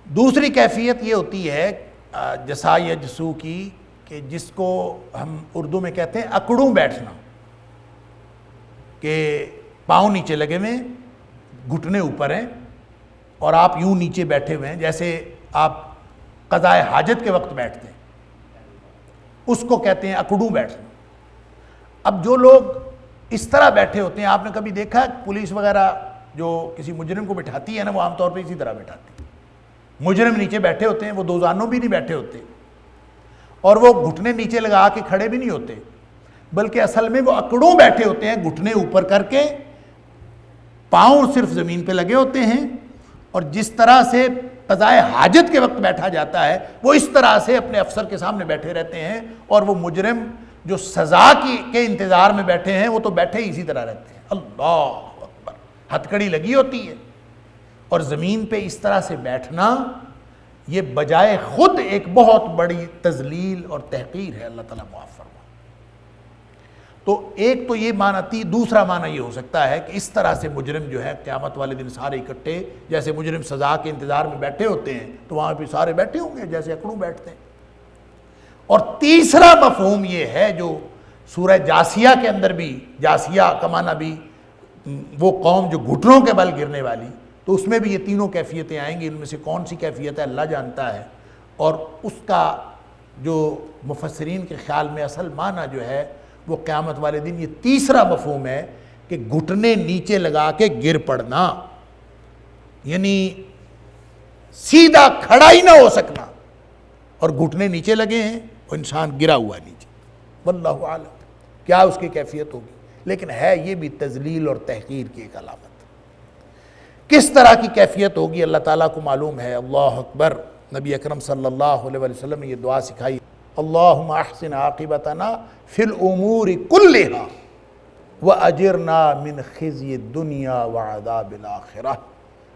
دوسری کیفیت یہ ہوتی ہے جثا یجسو کی، کہ جس کو ہم اردو میں کہتے ہیں اکڑوں بیٹھنا، کہ پاؤں نیچے لگے ہوئے ہیں، گھٹنے اوپر ہیں اور آپ یوں نیچے بیٹھے ہوئے ہیں، جیسے آپ قضاء حاجت کے وقت بیٹھتے ہیں، اس کو کہتے ہیں اکڑوں بیٹھنا۔ اب جو لوگ اس طرح بیٹھے ہوتے ہیں، آپ نے کبھی دیکھا پولیس وغیرہ جو کسی مجرم کو بٹھاتی ہے نا، وہ عام طور پہ اسی طرح بٹھاتی ہے، مجرم نیچے بیٹھے ہوتے ہیں، وہ 2 زانوں بھی نہیں بیٹھے ہوتے اور وہ گھٹنے نیچے لگا کے کھڑے بھی نہیں ہوتے، بلکہ اصل میں وہ اکڑوں بیٹھے ہوتے ہیں، گھٹنے اوپر کر کے، پاؤں صرف زمین پہ لگے ہوتے ہیں، اور جس طرح سے قضاء حاجت کے وقت بیٹھا جاتا ہے وہ اس طرح سے اپنے افسر کے سامنے بیٹھے رہتے ہیں، اور وہ مجرم جو سزا کے انتظار میں بیٹھے ہیں وہ تو بیٹھے ہی اسی طرح رہتے ہیں، اللہ اکبر، ہتھکڑی لگی ہوتی ہے۔ اور زمین پہ اس طرح سے بیٹھنا یہ بجائے خود ایک بہت بڑی تذلیل اور تحقیر ہے، اللہ تعالیٰ معاف فرمائے۔ تو ایک تو یہ معنی تھی، دوسرا معنی یہ ہو سکتا ہے کہ اس طرح سے مجرم جو ہے قیامت والے دن سارے اکٹھے، جیسے مجرم سزا کے انتظار میں بیٹھے ہوتے ہیں تو وہاں پہ سارے بیٹھے ہوں گے جیسے اکڑوں بیٹھتے ہیں۔ اور تیسرا مفہوم یہ ہے جو سورہ جاسیہ کے اندر بھی، جاسیہ کا معنی بھی وہ قوم جو گھٹنوں کے بل گرنے والی، تو اس میں بھی یہ تینوں کیفیتیں آئیں گی، ان میں سے کون سی کیفیت ہے اللہ جانتا ہے، اور اس کا جو مفسرین کے خیال میں اصل معنی جو ہے وہ قیامت والے دن یہ تیسرا مفہوم ہے کہ گھٹنے نیچے لگا کے گر پڑنا، یعنی سیدھا کھڑا ہی نہ ہو سکنا، اور گھٹنے نیچے لگے ہیں اور انسان گرا ہوا ہے نیچے، واللہ عالم کیا اس کی کیفیت ہوگی، لیکن ہے یہ بھی تذلیل اور تحقیر کی ایک علامت۔ کس طرح کی کیفیت ہوگی اللہ تعالیٰ کو معلوم ہے، اللہ اکبر۔ نبی اکرم صلی اللہ علیہ وسلم نے یہ دعا سکھائی، اللہم احسن عاقبتنا فی الامور کلہا واجرنا من خزی الدنیا وعذاب الاخرہ،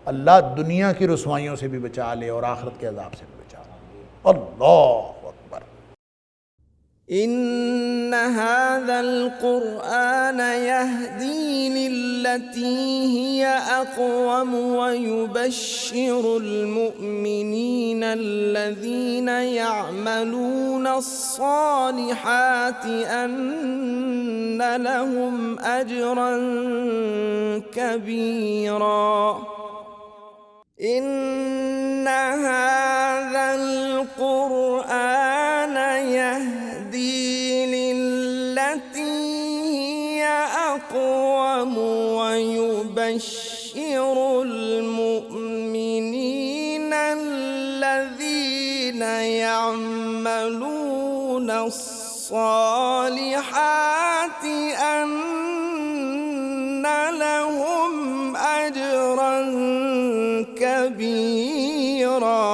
اللہ دنیا کی رسوائیوں سے بھی بچا لے اور آخرت کے عذاب سے بھی بچا لے، اللہ اکبر۔ إن هذا القرآن يهدي للتي هي أقوم ويبشر المؤمنين الذين يعملون الصالحات أن لهم أجرا كبيرا إن هذا القرآن يهدي للتي هي أقوم ويبشر المؤمنين الذين يعملون الصالحات أن لهم أجرا كبيرا